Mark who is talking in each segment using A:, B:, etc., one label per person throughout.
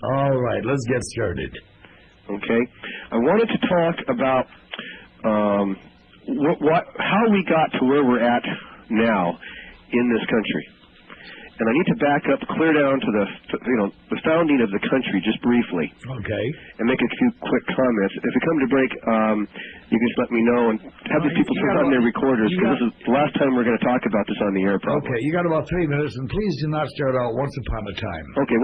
A: All right, let's get started.
B: Okay. I wanted to talk about how we got to where we're at now in this country. And I need to back up clear down to the founding of the country just briefly.
A: Okay.
B: And make a few quick comments. If we come to break, you can just let me know and have these people turn on their recorders, because this is the last time we're going to talk about this on the air, probably.
A: Okay, you got about 3 minutes, and please do not start out once upon a time.
B: Okay,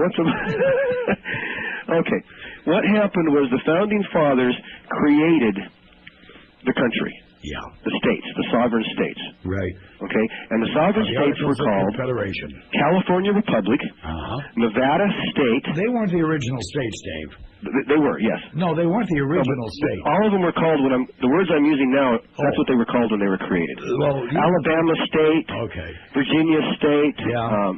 B: Okay. What happened was the founding fathers created the country.
A: Yeah.
B: The states, the sovereign states.
A: Right.
B: Okay? And the sovereign states were called
A: Confederation.
B: California Republic, Nevada State.
A: They weren't the original states, Dave.
B: They were, yes.
A: No, they weren't the original state.
B: All of them were called, the words I'm using now, that's what they were called when they were created.
A: Well,
B: Alabama State, Virginia State.
A: Yeah.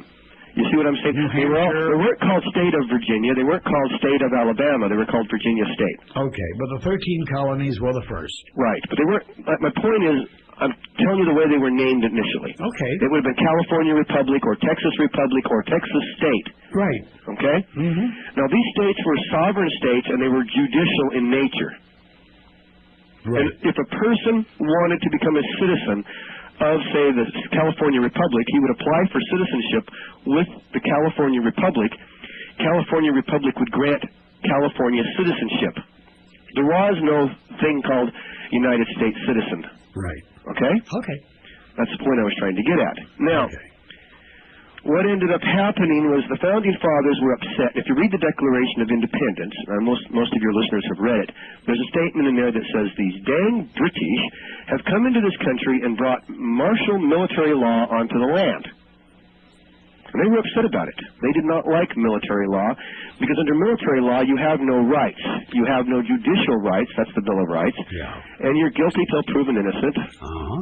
B: You see what I'm saying? They weren't called State of Virginia. They weren't called State of Alabama. They were called Virginia State.
A: Okay, but the 13 colonies were the first.
B: Right, but they weren't. My point is, I'm telling you the way they were named initially.
A: Okay.
B: It would have been California Republic or Texas Republic or Texas State.
A: Right.
B: Okay?
A: Mm-hmm.
B: Now, these states were sovereign states, and they were judicial in nature.
A: Right.
B: And if a person wanted to become a citizen of, say, the California Republic, he would apply for citizenship with the California Republic. California Republic would grant California citizenship. There was no thing called United States citizen.
A: Right.
B: Okay?
A: Okay.
B: That's the point I was trying to get at. Now, what ended up happening was the Founding Fathers were upset. If you read the Declaration of Independence, most of your listeners have read it, there's a statement in there that says, these dang British have come into this country and brought martial military law onto the land. And they were upset about it. They did not like military law, because under military law, you have no rights. You have no judicial rights. That's the Bill of Rights.
A: Yeah.
B: And you're guilty till proven innocent.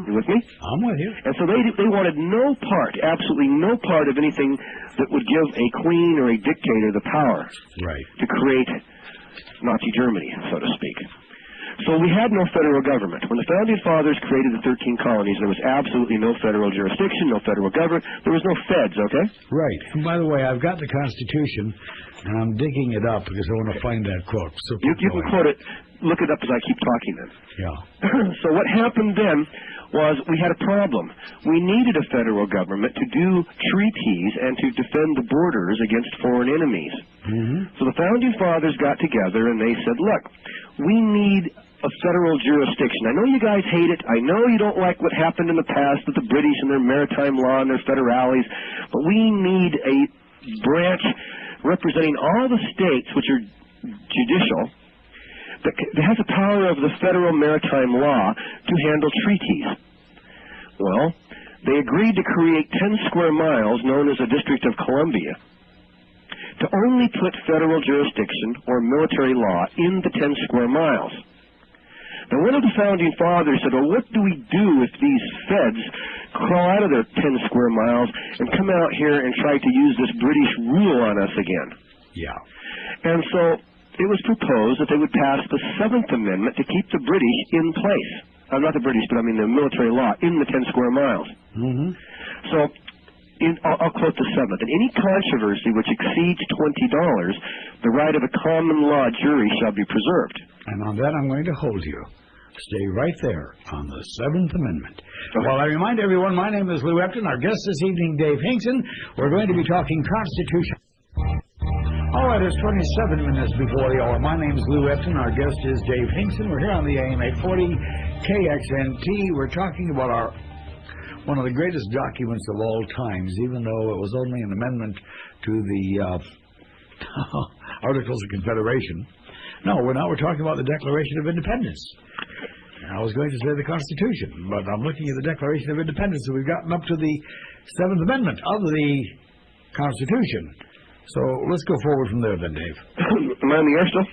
B: You with me?
A: I'm with you.
B: And so they wanted no part, absolutely no part of anything that would give a queen or a dictator the power to create Nazi Germany, so to speak. So we had no federal government. When the Founding Fathers created the 13 colonies, there was absolutely no federal jurisdiction, no federal government. There was no feds, okay?
A: Right. And by the way, I've got the Constitution, and I'm digging it up because I want to find that quote. So
B: you can quote it. Look it up as I keep talking then.
A: Yeah.
B: So what happened then was we had a problem. We needed a federal government to do treaties and to defend the borders against foreign enemies. So the Founding Fathers got together and they said, look, we need a federal jurisdiction. I know you guys hate it. I know you don't like what happened in the past with the British and their maritime law and their federales, but we need a branch representing all the states which are judicial that has the power of the federal maritime law to handle treaties. Well, they agreed to create 10 square miles, known as the District of Columbia, to only put federal jurisdiction or military law in the 10 square miles. Now, one of the Founding Fathers said, well, what do we do if these feds crawl out of their 10 square miles and come out here and try to use this British rule on us again?
A: Yeah.
B: And so it was proposed that they would pass the 7th Amendment to keep the British in place. Not the British, but I mean the military law in the 10 square miles. So I'll quote the 7th. In any controversy which exceeds $20, the right of a common law jury shall be preserved.
A: And on that, I'm going to hold you. Stay right there on the 7th Amendment. Well, I remind everyone, my name is Lou Epton. Our guest this evening, Dave Hinkson. We're going to be talking Constitution. All right, it's 27 minutes before the hour. My name is Lou Epton. Our guest is Dave Hinkson. We're here on the AM 840 KXNT. We're talking about one of the greatest documents of all times, even though it was only an amendment to the Articles of Confederation. No, now we're talking about the Declaration of Independence. I was going to say the Constitution, but I'm looking at the Declaration of Independence, and we've gotten up to the 7th Amendment of the Constitution. So let's go forward from there then, Dave.
B: Am I on the air still?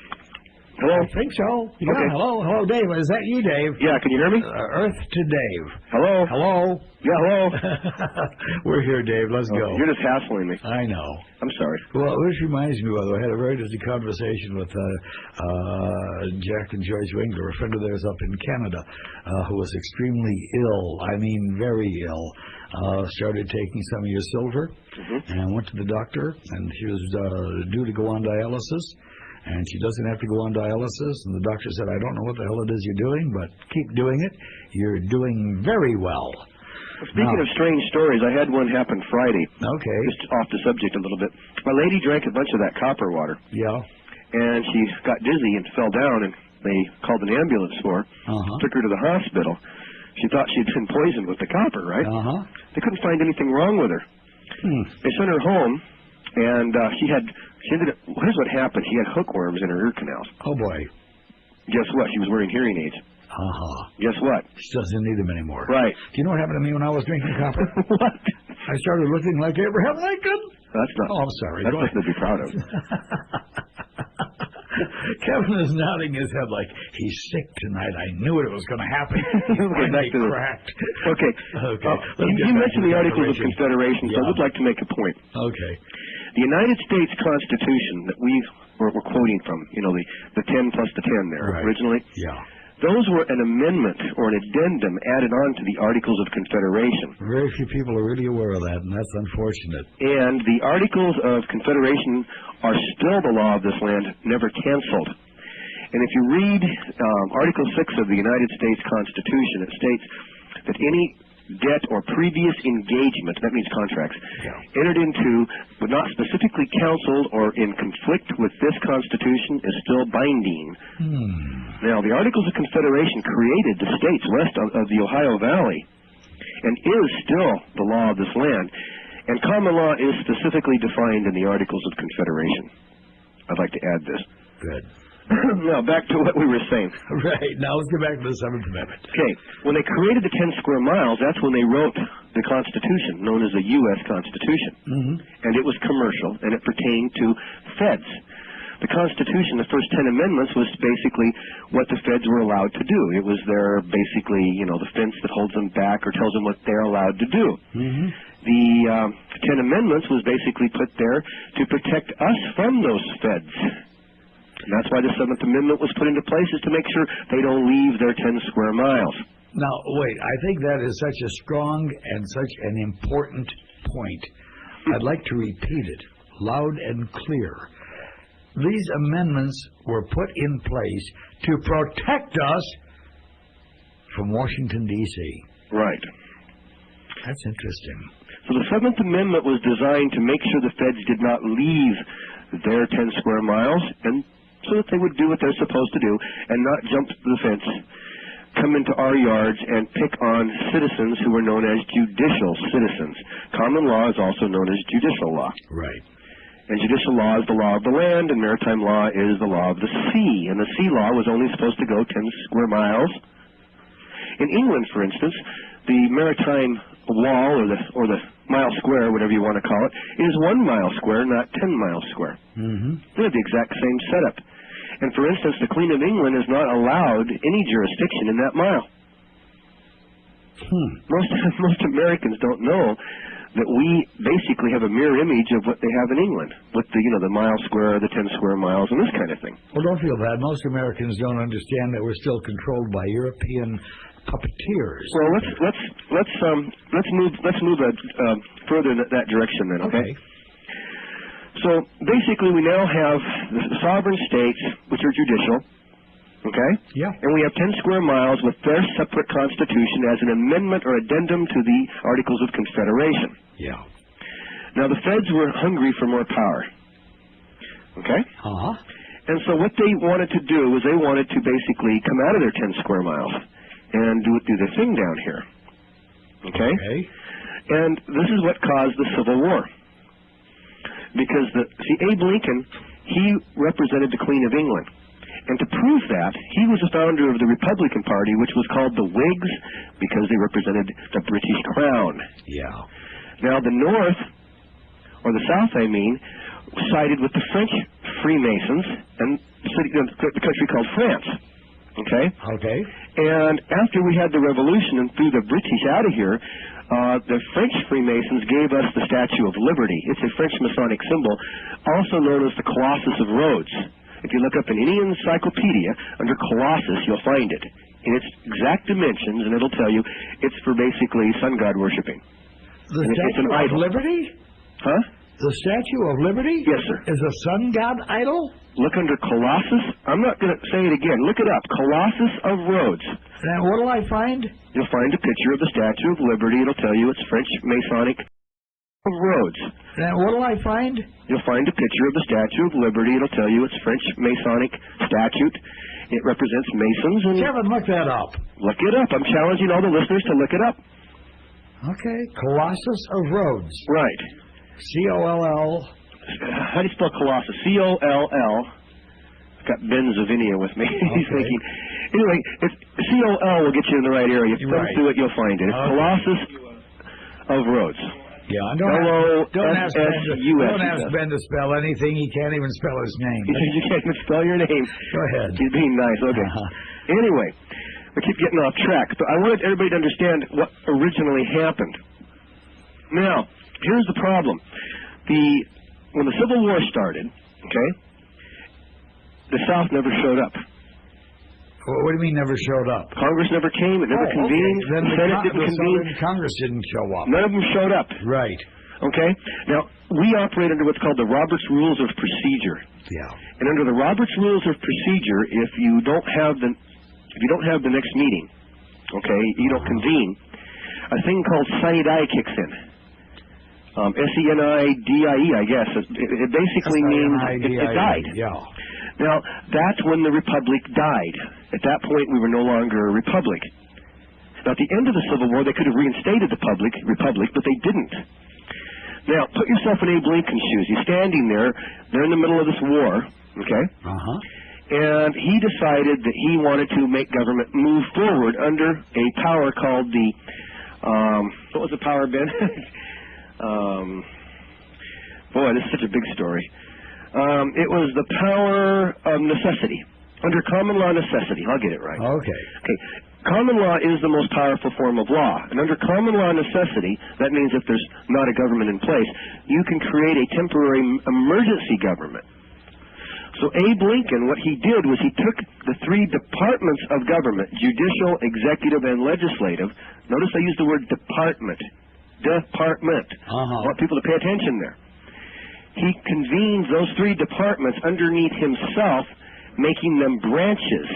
B: Hello?
A: I think so. Yeah,
B: Okay.
A: hello. Hello, Dave. Is that you, Dave?
B: Yeah, can you hear me?
A: Earth to Dave.
B: Hello?
A: Hello?
B: Yeah, hello?
A: We're here, Dave. Let's go.
B: You're just hassling me.
A: I know.
B: I'm sorry.
A: Well, this reminds me, by the way, I had a very interesting conversation with Jack and Joyce Winkler, a friend of theirs up in Canada, who was extremely ill. I mean, very ill. Started taking some of your silver and went to the doctor, and she was due to go on dialysis. And she doesn't have to go on dialysis. And the doctor said, I don't know what the hell it is you're doing, but keep doing it. You're doing very well.
B: Speaking of strange stories, I had one happen Friday.
A: Okay.
B: Just off the subject a little bit. A lady drank a bunch of that copper water.
A: Yeah.
B: And she got dizzy and fell down, and they called an ambulance for her. Took her to the hospital. She thought she'd been poisoned with the copper, right? They couldn't find anything wrong with her. They sent her home, and here's what happened. She had hookworms in her ear canals.
A: Oh, boy.
B: Guess what? She was wearing hearing aids. Guess what?
A: She doesn't need them anymore.
B: Right.
A: Do you know what happened to me when I was drinking copper?
B: What?
A: I started looking like Abraham Lincoln.
B: That's not.
A: Oh, I'm sorry.
B: That's nothing to be proud of.
A: Kevin is nodding his head like, he's sick tonight. I knew it was going to happen. He's finally cracked.
B: Okay. You mentioned the Articles of Confederation, so I would like to make a point.
A: Okay.
B: The United States Constitution that we're quoting from, the 10 plus the 10 there originally.
A: Yeah.
B: Those were an amendment or an addendum added on to the Articles of Confederation.
A: Very few people are really aware of that, and that's unfortunate.
B: And the Articles of Confederation are still the law of this land, never canceled. And if you read Article 6 of the United States Constitution, it states that any debt or previous engagement, that means contracts, entered into but not specifically counseled or in conflict with this Constitution is still binding. Now, the Articles of Confederation created the states west of the Ohio Valley and is still the law of this land. And common law is specifically defined in the Articles of Confederation. I'd like to add this.
A: Good.
B: Now, back to what we were saying.
A: Right. Now, let's get back to the Seventh Amendment.
B: Okay. When they created the 10 square miles, that's when they wrote the Constitution, known as the U.S. Constitution. And it was commercial, and it pertained to feds. The Constitution, the first 10 amendments, was basically what the feds were allowed to do. It was their, basically, the fence that holds them back or tells them what they're allowed to do. The 10 amendments was basically put there to protect us from those feds. And that's why the Seventh Amendment was put into place, is to make sure they don't leave their 10 square miles.
A: Now, wait, I think that is such a strong and such an important point. I'd like to repeat it loud and clear. These amendments were put in place to protect us from Washington, D.C.
B: Right.
A: That's interesting.
B: So the Seventh Amendment was designed to make sure the feds did not leave their 10 square miles, and so that they would do what they're supposed to do and not jump the fence, come into our yards, and pick on citizens who were known as judicial citizens. Common law is also known as judicial law.
A: Right.
B: And judicial law is the law of the land, and maritime law is the law of the sea. And the sea law was only supposed to go 10 square miles. In England, for instance, the maritime wall, or the mile square, whatever you want to call it, is 1 mile square, not 10 miles square. They have the exact same setup. And for instance, the Queen of England is not allowed any jurisdiction in that mile. Most Americans don't know that we basically have a mirror image of what they have in England, with the mile square, the 10 square miles, and this kind of thing.
A: Well, don't feel bad. Most Americans don't understand that we're still controlled by European puppeteers.
B: Well, let's move further in that direction then. Okay. So basically, we now have the sovereign states, which are judicial. Okay?
A: Yeah.
B: And we have 10 square miles with their separate constitution as an amendment or addendum to the Articles of Confederation.
A: Yeah.
B: Now, the feds were hungry for more power. Okay? And so what they wanted to do was they wanted to basically come out of their 10 square miles and do their thing down here. Okay? And this is what caused the Civil War. Because, Abe Lincoln, he represented the Queen of England. And to prove that, he was a founder of the Republican Party, which was called the Whigs, because they represented the British Crown.
A: Yeah.
B: Now, the North, or the South, I mean, sided with the French Freemasons, and the country called France. Okay?
A: Okay.
B: And after we had the revolution and threw the British out of here, the French Freemasons gave us the Statue of Liberty. It's a French Masonic symbol, also known as the Colossus of Rhodes. If you look up in any encyclopedia, under Colossus, you'll find it in its exact dimensions, and it'll tell you it's for basically sun god worshiping.
A: The Statue of Liberty?
B: Huh?
A: The Statue of Liberty?
B: Yes, sir.
A: Is a sun god idol?
B: Look under Colossus. I'm not going to say it again. Look it up. Colossus of Rhodes.
A: Now, what'll I find?
B: You'll find a picture of the Statue of Liberty. It'll tell you it's French Masonic of Rhodes.
A: Now, what'll I find?
B: You'll find a picture of the Statue of Liberty. It'll tell you it's French Masonic statute. It represents Masons. And
A: Kevin, look that up.
B: look it up. I'm challenging all the listeners to look it up.
A: Okay. Colossus of Rhodes.
B: Right.
A: C-O-L-L.
B: How do you spell Colossus? C-O-L-L. I've got Ben Zavinia with me. He's
A: Okay.
B: thinking. Anyway, it's C-O-L will get you in the right area. If you
A: Right.
B: do it, you'll find it. It's
A: Okay.
B: Colossus of Rhodes.
A: Yeah, and don't ask
B: L-O-S-S-U-S.
A: Ben to spell anything. He can't even spell his name.
B: You can't even spell your name.
A: Go ahead.
B: He's being nice. Okay. Anyway, we keep getting off track, but I wanted everybody to understand what originally happened. Now, here's the problem. When the Civil War started, okay, the South never showed up.
A: What do you mean never showed up?
B: Congress never came. It never convened.
A: Okay. Then
B: the Senate didn't convene.
A: Congress didn't show up.
B: None of them showed up.
A: Right.
B: Okay? Now, we operate under what's called the Roberts Rules of Procedure.
A: Yeah.
B: And under the Roberts Rules of Procedure, if you don't have the next meeting, okay, you don't convene, a thing called sine die kicks in. S-E-N-I-D-I-E, I guess. It basically means it died.
A: Yeah.
B: Now, that's when the Republic died. At that point, we were no longer a Republic. Now, at the end of the Civil War, they could have reinstated the Republic, but they didn't. Now, put yourself in Abe Lincoln's shoes. He's standing there. They're in the middle of this war, okay?
A: Uh-huh.
B: And he decided that he wanted to make government move forward under a power called the, what was the power, Ben? Boy, this is such a big story. It was the power of necessity. Under common law necessity. I'll get it right.
A: Okay.
B: Okay. Common law is the most powerful form of law. And under common law necessity, that means if there's not a government in place, you can create a temporary emergency government. So Abe Lincoln, what he did was he took the three departments of government, judicial, executive, and legislative. Notice I used the word department. Department. I want people to pay attention there. He convenes those three departments underneath himself, making them branches.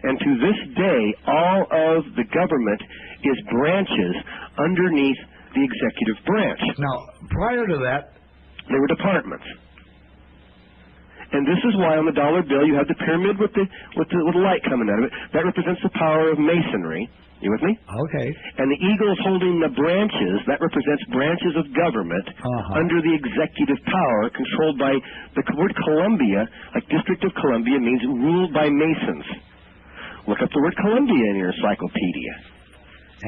B: And to this day, all of the government is branches underneath the executive branch.
A: Now, prior to that,
B: they were departments. And this is why on the dollar bill you have the pyramid with the little light coming out of it. That represents the power of masonry. You with me?
A: Okay.
B: And the eagle is holding the branches. That represents branches of government under the executive power controlled by the word Columbia, like District of Columbia, means ruled by Masons. Look up the word Columbia in your encyclopedia.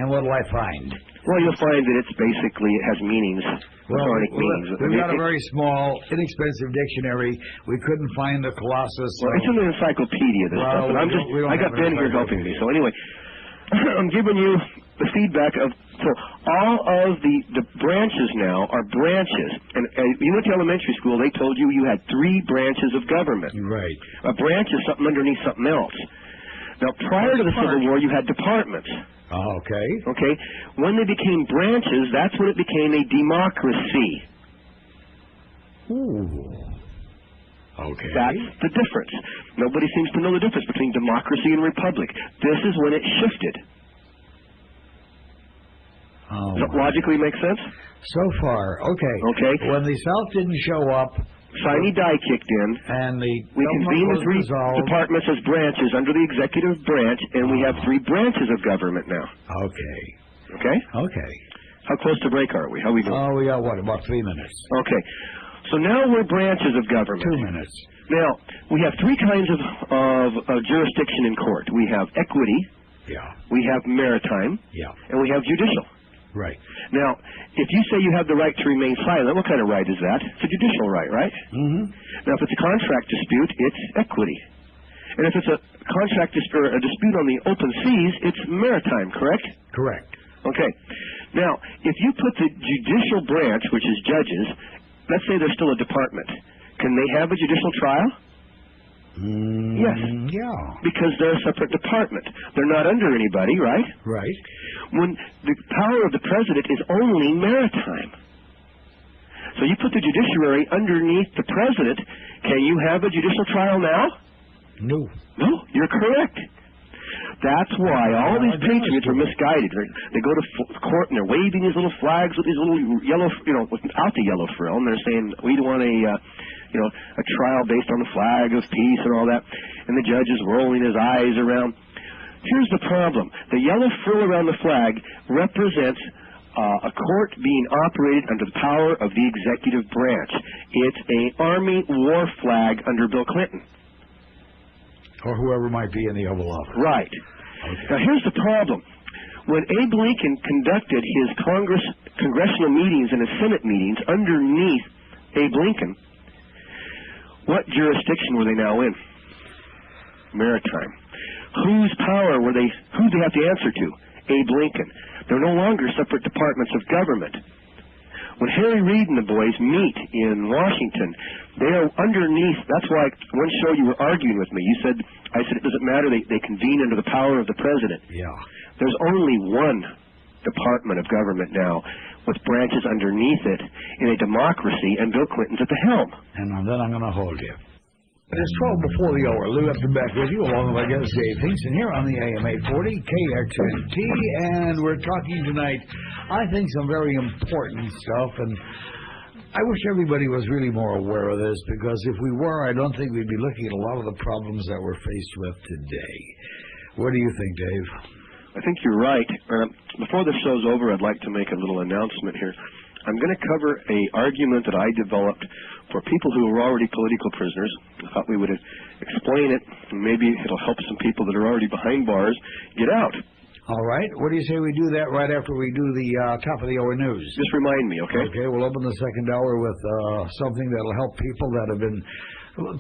A: And what will I find?
B: Well, you'll find that it's basically, it has meanings, Masonic meanings.
A: We've got a very small, inexpensive dictionary. We couldn't find the Colossus.
B: Well, it's in the encyclopedia, this stuff. And I got Ben here helping me. So anyway, I'm giving you the feedback of, so all of the branches now are branches. And you went to elementary school, they told you you had three branches of government.
A: Right.
B: A branch is something underneath something else. Now, prior to the Civil War, you had departments.
A: Okay.
B: Okay. When they became branches, that's when it became a democracy.
A: Ooh. Okay.
B: That's the difference. Nobody seems to know the difference between democracy and republic. This is when it shifted. Does that logically make sense?
A: So far, okay.
B: Okay.
A: When the South didn't show up,
B: sine die kicked in,
A: and
B: we convene the three departments as branches under the executive branch, and we have three branches of government now.
A: Okay.
B: Okay?
A: Okay.
B: How close to break are we? How are we doing?
A: Oh, we got what, about 3 minutes?
B: Okay. So now we're branches of government.
A: 2 minutes.
B: Now, we have three kinds of jurisdiction in court. We have equity, we have maritime, and we have judicial.
A: Right.
B: Now, if you say you have the right to remain silent, what kind of right is that? It's a judicial right, right?
A: Mm-hmm.
B: Now, if it's a contract dispute, it's equity. And if it's a contract or a dispute on the open seas, it's maritime, correct?
A: Correct.
B: Okay. Now, if you put the judicial branch, which is judges, let's say they're still a department, can they have a judicial trial? Yes.
A: Yeah.
B: Because they're a separate department. They're not under anybody, right?
A: Right.
B: When the power of the president is only maritime. So you put the judiciary underneath the president, can you have a judicial trial now?
A: No.
B: No, you're correct. That's why all these patriots are misguided. They go to court and they're waving these little flags with these little yellow, without the yellow frill, and they're saying we want a trial based on the flag of peace and all that. And the judge is rolling his eyes around. Here's the problem: the yellow frill around the flag represents a court being operated under the power of the executive branch. It's an Army war flag under Bill Clinton.
A: Or whoever might be in the Oval Office.
B: Right.
A: Okay.
B: Now, here's the problem. When Abe Lincoln conducted his congressional meetings and his Senate meetings underneath Abe Lincoln, what jurisdiction were they now in? Maritime. Whose power who did they have to answer to? Abe Lincoln. They're no longer separate departments of government. When Harry Reid and the boys meet in Washington, they are underneath. That's why one show you were arguing with me. I said it doesn't matter. They convene under the power of the president.
A: Yeah.
B: There's only one department of government now with branches underneath it in a democracy, and Bill Clinton's at the helm.
A: And then I'm going to hold you. It's 12 before the hour. Lou Epton back with you, along with my guest Dave Hinkson here on the AM 840 KXNT, and we're talking tonight, I think, some very important stuff, and I wish everybody was really more aware of this, because if we were, I don't think we'd be looking at a lot of the problems that we're faced with today. What do you think, Dave?
B: I think you're right. Before the show's over, I'd like to make a little announcement here. I'm going to cover an argument that I developed for people who are already political prisoners. I thought we would explain it, and maybe it'll help some people that are already behind bars get out.
A: All right. What do you say we do that right after we do the top of the hour news?
B: Just remind me, okay?
A: Okay, we'll open the second hour with something that'll help people that have been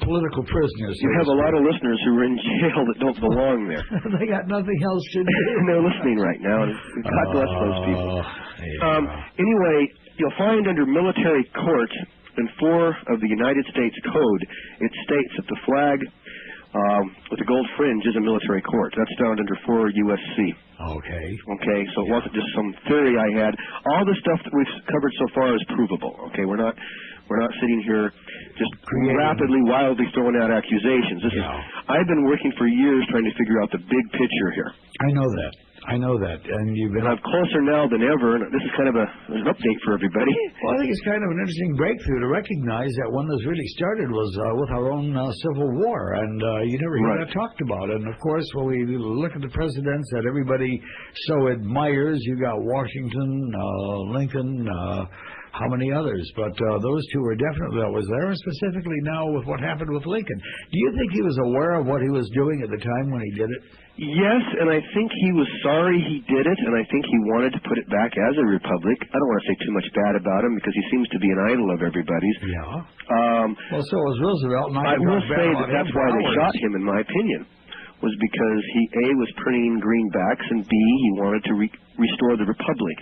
A: political prisoners.
B: You have a lot of listeners who are in jail that don't belong there.
A: They got nothing else to do.
B: They're listening right now, and God bless those people.
A: Yeah.
B: Anyway, you'll find under military court in 4 of the United States Code, it states that the flag with the gold fringe is a military court. That's found under 4 USC.
A: Okay.
B: Okay, so it wasn't just some theory I had. All the stuff that we've covered so far is provable. Okay, we're not sitting here just rapidly, wildly throwing out accusations. I've been working for years trying to figure out the big picture here.
A: I know that. And you've been...
B: And I'm closer now than ever, and this is kind of an update for everybody.
A: Well, I think it's kind of an interesting breakthrough to recognize that when this really started was with our own Civil War, and you never hear that talked about. And, of course, when we look at the presidents that everybody so admires, you got Washington, Lincoln, how many others? But those two were definitely always there, and specifically now with what happened with Lincoln. Do you think he was aware of what he was doing at the time when he did it?
B: Yes, and I think he was sorry he did it, and I think he wanted to put it back as a republic. I don't want to say too much bad about him because he seems to be an idol of everybody's.
A: Yeah. Well, so was Roosevelt.
B: I will say that's why they shot him, in my opinion, was because he, A, was printing greenbacks, and B, he wanted to restore the republic.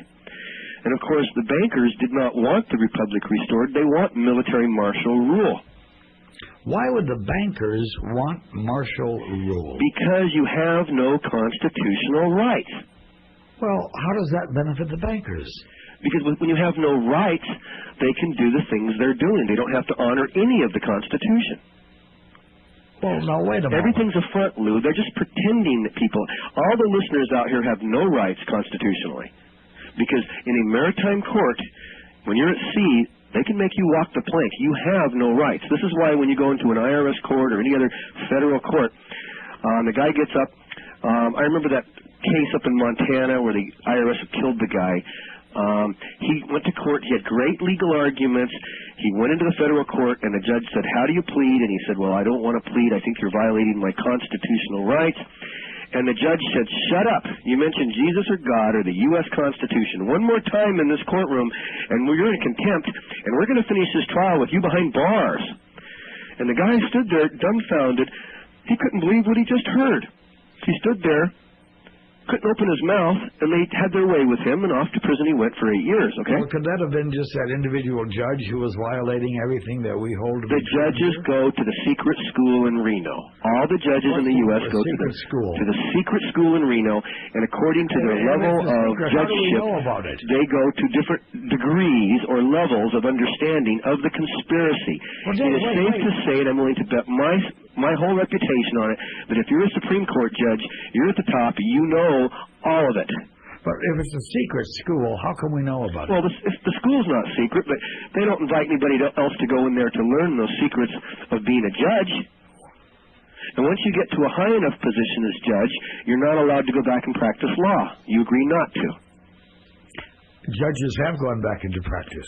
B: And, of course, the bankers did not want the republic restored. They want military martial rule.
A: Why would the bankers want martial rule?
B: Because you have no constitutional rights.
A: Well, how does that benefit the bankers?
B: Because when you have no rights, they can do the things they're doing. They don't have to honor any of the Constitution.
A: Well, now, wait a minute.
B: Everything's a front, Lou. They're just pretending that people... All the listeners out here have no rights constitutionally. Because in a maritime court, when you're at sea, they can make you walk the plank. You have no rights. This is why when you go into an IRS court or any other federal court, the guy gets up. I remember that case up in Montana where the IRS killed the guy. He went to court. He had great legal arguments. He went into the federal court, and the judge said, "How do you plead?" And he said, "Well, I don't want to plead. I think you're violating my constitutional rights." And the judge said, "Shut up. You mentioned Jesus or God or the U.S. Constitution one more time in this courtroom, and you're in contempt, and we're going to finish this trial with you behind bars." And the guy stood there dumbfounded. He couldn't believe what he just heard. He stood there, couldn't open his mouth, and they had their way with him, and off to prison he went for 8 years, okay?
A: Well, could that have been just that individual judge who was violating everything that we hold to be
B: The judges go to the secret school in Reno. All the judges in the U.S. go to the secret school in Reno, and according to their level of judgeship, they go to different degrees or levels of understanding of the conspiracy. It is safe to say, and I'm willing to bet my whole reputation on it, that if you're a Supreme Court judge, you're at the top, you know all of it.
A: But if it's a secret school, how can we know about it?
B: Well, the school's not secret, but they don't invite anybody else to go in there to learn those secrets of being a judge. And once you get to a high enough position as judge, you're not allowed to go back and practice law. You agree not to.
A: Judges have gone back into practice.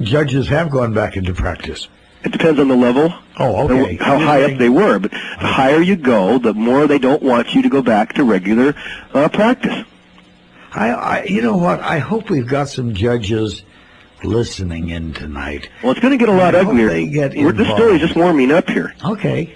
A: Judges have gone back into practice.
B: It depends on the level.
A: Oh, okay.
B: How high up they were. But the higher you go, the more they don't want you to go back to regular practice.
A: You know what? I hope we've got some judges listening in tonight.
B: Well, it's going to get a lot uglier. This story's just warming up here.
A: Okay.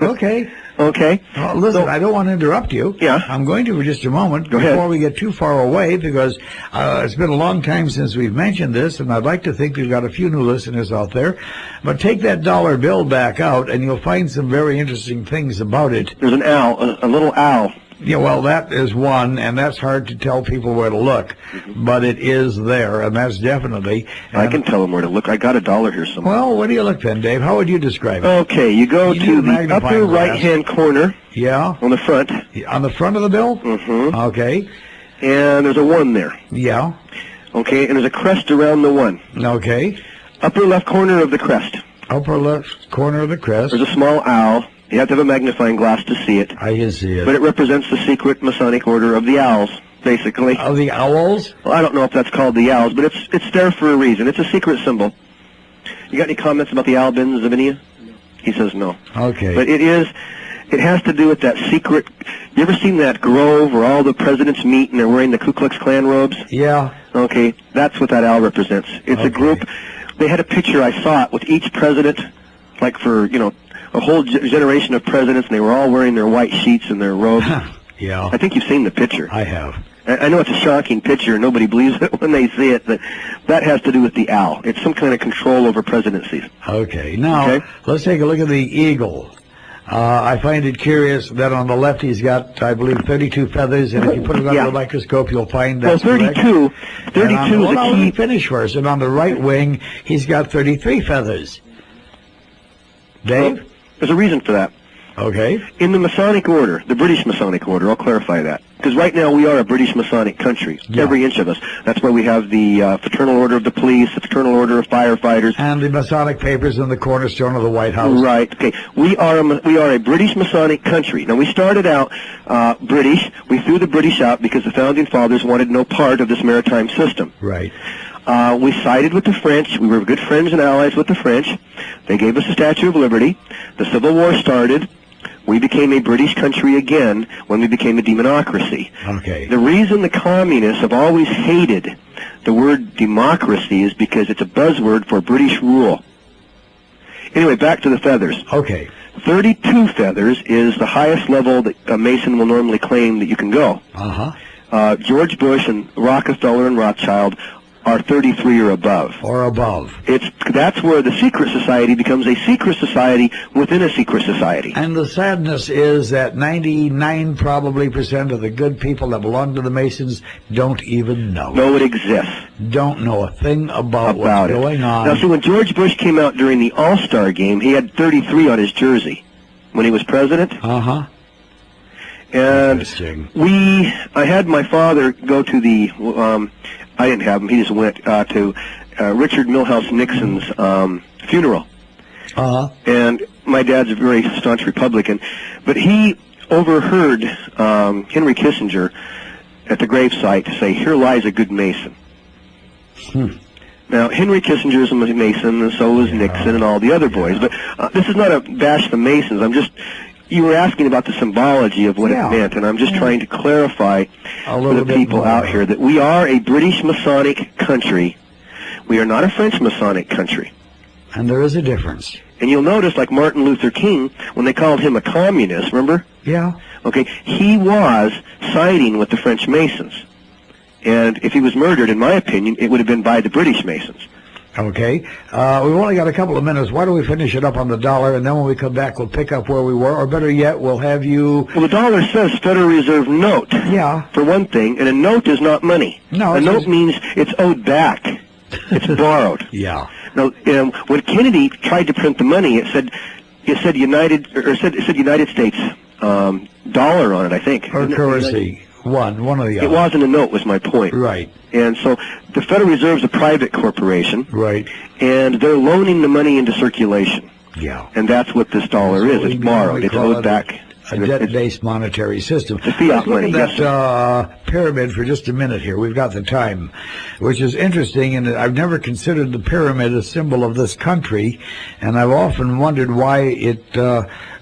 A: Okay.
B: Okay.
A: Well, listen, I don't want to interrupt you.
B: Yeah.
A: I'm going to for just a moment
B: Go ahead.
A: before we get too far away, because it's been a long time since we've mentioned this, and I'd like to think we've got a few new listeners out there. But take that dollar bill back out, and you'll find some very interesting things about it.
B: There's an owl, a little owl.
A: Yeah, well, that is one, and that's hard to tell people where to look, but it is there, and that's definitely.
B: I can tell them where to look. I got $1 here somewhere.
A: Well, where do you look then, Dave? How would you describe it?
B: Okay, you go to the upper right-hand corner.
A: Yeah.
B: On the front.
A: On the front of the bill?
B: Mm-hmm.
A: Okay.
B: And there's a 1 there.
A: Yeah.
B: Okay, and there's a crest around the 1.
A: Okay.
B: Upper left corner of the crest.
A: Upper left corner of the crest.
B: There's a small owl. You have to have a magnifying glass to see it.
A: I can see it.
B: But it represents the secret Masonic order of the owls, basically.
A: Of the owls?
B: Well, I don't know if that's called the owls, but it's there for a reason. It's a secret symbol. You got any comments about the owl, Ben Zavinia? He says no.
A: Okay.
B: But it has to do with that secret. You ever seen that grove where all the presidents meet and they're wearing the Ku Klux Klan robes?
A: Yeah.
B: Okay, that's what that owl represents. It's a group. They had a picture, I saw it, with each president, like for, a whole generation of presidents, and they were all wearing their white sheets and their robes.
A: Yeah.
B: I think you've seen the picture.
A: I have.
B: I know it's a shocking picture. Nobody believes it when they see it, but that has to do with the owl. It's some kind of control over presidencies.
A: Okay. Now, let's take a look at the eagle. I find it curious that on the left he's got, I believe, 32 feathers, and if you put it under the microscope, you'll find that's
B: well, 32. 32 is a key.
A: Finish first. And on the right wing, he's got 33 feathers. Dave?
B: Well, there's a reason for that.
A: Okay.
B: In the Masonic order, the British Masonic order, I'll clarify that. Because right now we are a British Masonic country, every inch of us. That's why we have the Fraternal Order of the Police, the Fraternal Order of Firefighters.
A: And the Masonic papers in the cornerstone of the White House.
B: Right. Okay. We are a British Masonic country. Now, we started out British. We threw the British out because the Founding Fathers wanted no part of this maritime system.
A: Right.
B: We sided with the French. We were good friends and allies with the French. They gave us the Statue of Liberty. The Civil War started. We became a British country again when we became a democracy.
A: Okay.
B: The reason the communists have always hated the word democracy is because it's a buzzword for British rule. Anyway, back to the feathers.
A: Okay.
B: 32 feathers is the highest level that a Mason will normally claim that you can go.
A: Uh-huh.
B: George Bush and Rockefeller and Rothschild are 33 or above.
A: Or above.
B: That's where the secret society becomes a secret society within a secret society.
A: And the sadness is that 99% of the good people that belong to the Masons don't even know.
B: Know it exists.
A: Don't know a thing about what's going on.
B: Now, see, when George Bush came out during the All-Star game, he had 33 on his jersey when he was president.
A: Uh-huh.
B: And I had my father go to the, I didn't have him, he just went to Richard Milhouse Nixon's funeral.
A: Uh-huh.
B: And my dad's a very staunch Republican, but he overheard Henry Kissinger at the gravesite say, "Here lies a good Mason." Now, Henry Kissinger is a Mason, and so is Nixon and all the other boys. But this is not a bash the Masons. You were asking about the symbology of what it meant, and I'm just trying to clarify for the people out here that we are a British Masonic country. We are not a French Masonic country.
A: And there is a difference.
B: And you'll notice, like Martin Luther King, when they called him a communist, remember?
A: Yeah.
B: Okay, he was siding with the French Masons. And if he was murdered, in my opinion, it would have been by the British Masons.
A: Okay. We've only got a couple of minutes. Why don't we finish it up on the dollar, and then when we come back, we'll pick up where we were, or better yet, we'll have you...
B: Well, the dollar says Federal Reserve note,
A: Yeah.
B: for one thing, and a note is not money.
A: No.
B: A note means it's owed back. It's borrowed.
A: Yeah.
B: Now, when Kennedy tried to print the money, it said United States dollar on it, I think.
A: Or currency. One or the other.
B: It wasn't a note, was my point.
A: Right.
B: And so the Federal Reserve's a private corporation.
A: Right.
B: And they're loaning the money into circulation.
A: Yeah.
B: And that's what this dollar is. It's borrowed. It's owed back.
A: A debt-based monetary system.
B: The fiat money,
A: Let's look at that pyramid for just a minute here. We've got the time, which is interesting, and I've never considered the pyramid a symbol of this country, and I've often wondered why it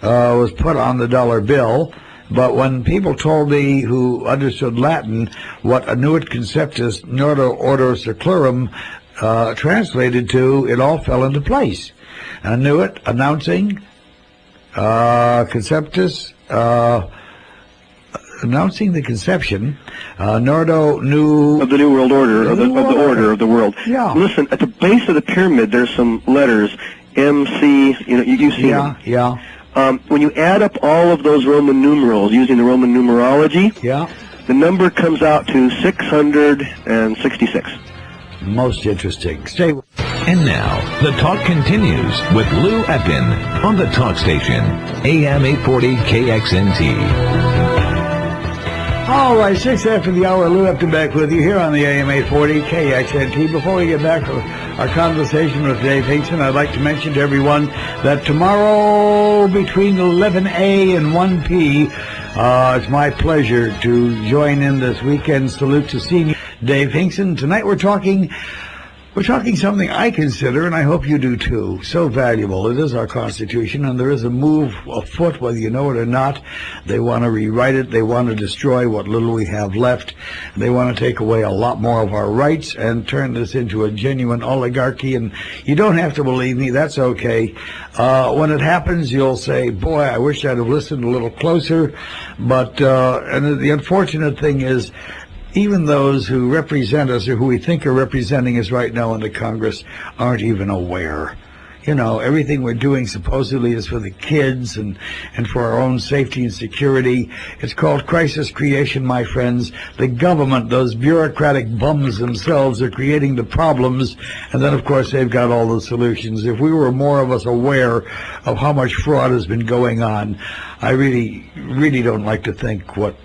A: was put on the dollar bill. But when people told me who understood Latin what annuit conceptus nordo ordo seclorum translated to, it all fell into place. Annuit, announcing, conceptus, announcing the conception, Nordo, new...
B: Of the New World Order, of the order of the world.
A: Yeah.
B: Listen, at the base of the pyramid, there's some letters, MC, you've seen them.
A: Yeah.
B: When you add up all of those Roman numerals using the Roman numerology,
A: Yeah.
B: the number comes out to 666.
A: Most interesting. Stay with...
C: And now, the talk continues with Lou Epton on the talk station, AM 840 KXNT.
A: All right, 6 after the hour, Lou Epton back with you here on the AM 840 KXNT. Before we get back to our conversation with Dave Hinkson, I'd like to mention to everyone that tomorrow between 11A and 1P, it's my pleasure to join in this weekend salute to senior Dave Hinkson. Tonight we're talking something I consider, and I hope you do too, so valuable. It is our Constitution, and there is a move afoot, whether you know it or not. They want to rewrite it. They want to destroy what little we have left. They want to take away a lot more of our rights and turn this into a genuine oligarchy. And you don't have to believe me. That's okay. When it happens, you'll say, boy, I wish I'd have listened a little closer. But and the unfortunate thing is, even those who represent us or who we think are representing us right now in the Congress aren't even aware. You know, everything we're doing supposedly is for the kids and for our own safety and security. It's called crisis creation, my friends. The government, those bureaucratic bums themselves, are creating the problems, and then, of course, they've got all the solutions. If we were more of us aware of how much fraud has been going on, I really, really don't like to think what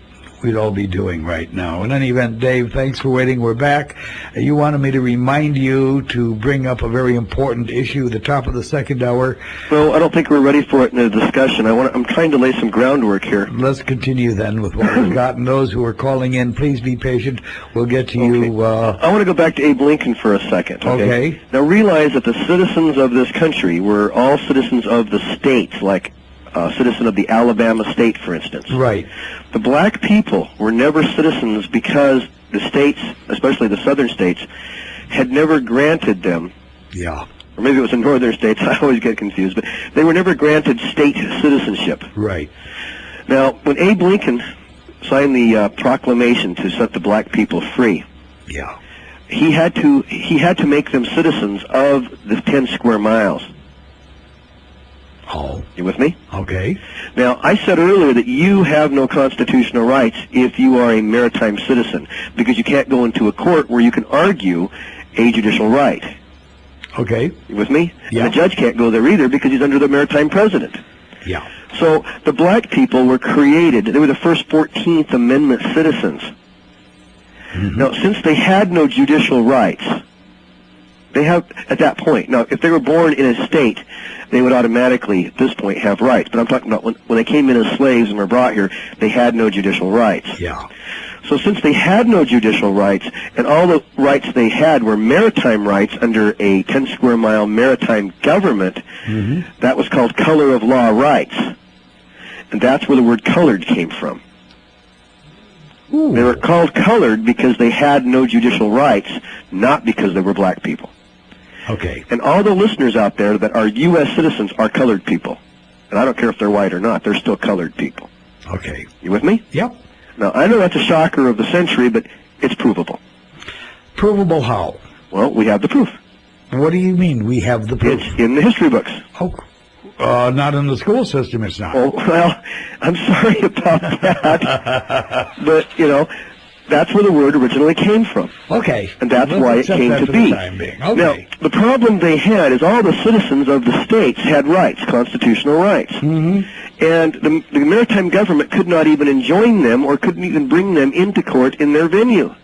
A: we'd all be doing right now. In any event, Dave, thanks for waiting. We're back. You wanted me to remind you to bring up a very important issue at the top of the second hour.
B: Well, I don't think we're ready for it in the discussion. I'm trying to lay some groundwork here.
A: Let's continue then with what we've got. And those who are calling in, please be patient. We'll get to you.
B: I want to go back to Abe Lincoln for a second.
A: Okay.
B: Now realize that the citizens of this country were all citizens of the states, like a citizen of the Alabama state, for instance.
A: Right.
B: The black people were never citizens because the states, especially the southern states, had never granted them,
A: Yeah.
B: or maybe it was the northern states, I always get confused, but they were never granted state citizenship.
A: Right.
B: Now, when Abe Lincoln signed the proclamation to set the black people free,
A: Yeah.
B: he had to make them citizens of the 10 square miles.
A: Oh.
B: You with me?
A: Okay.
B: Now, I said earlier that you have no constitutional rights if you are a maritime citizen, because you can't go into a court where you can argue a judicial right.
A: Okay.
B: You with me?
A: Yeah.
B: And the judge can't go there either because he's under the maritime president.
A: Yeah.
B: So the black people were created. They were the first 14th Amendment citizens.
A: Mm-hmm.
B: Now, since they had no judicial rights, they have, at that point, now, if they were born in a state, they would automatically, at this point, have rights. But I'm talking about when they came in as slaves and were brought here, they had no judicial rights.
A: Yeah.
B: So since they had no judicial rights, and all the rights they had were maritime rights under a 10 square mile maritime government,
A: Mm-hmm.
B: that was called color of law rights. And that's where the word colored came from.
A: Ooh.
B: They were called colored because they had no judicial rights, not because they were black people.
A: Okay.
B: And all the listeners out there that are U.S. citizens are colored people. And I don't care if they're white or not, they're still colored people.
A: Okay.
B: You with me?
A: Yep.
B: Now, I know that's a shocker of the century, but it's provable.
A: Provable how?
B: Well, we have the proof.
A: What do you mean we have the proof?
B: It's in the history books.
A: Oh, not in the school system, it's not.
B: Oh, well, I'm sorry about that. But, that's where the word originally came from.
A: Okay.
B: And that's
A: Let's
B: why it
A: accept
B: came
A: that
B: to
A: for
B: be.
A: the time being. Okay.
B: Now, the problem they had is all the citizens of the states had rights, constitutional rights.
A: Mm-hmm.
B: And the maritime government could not even enjoin them or couldn't even bring them into court in their venue.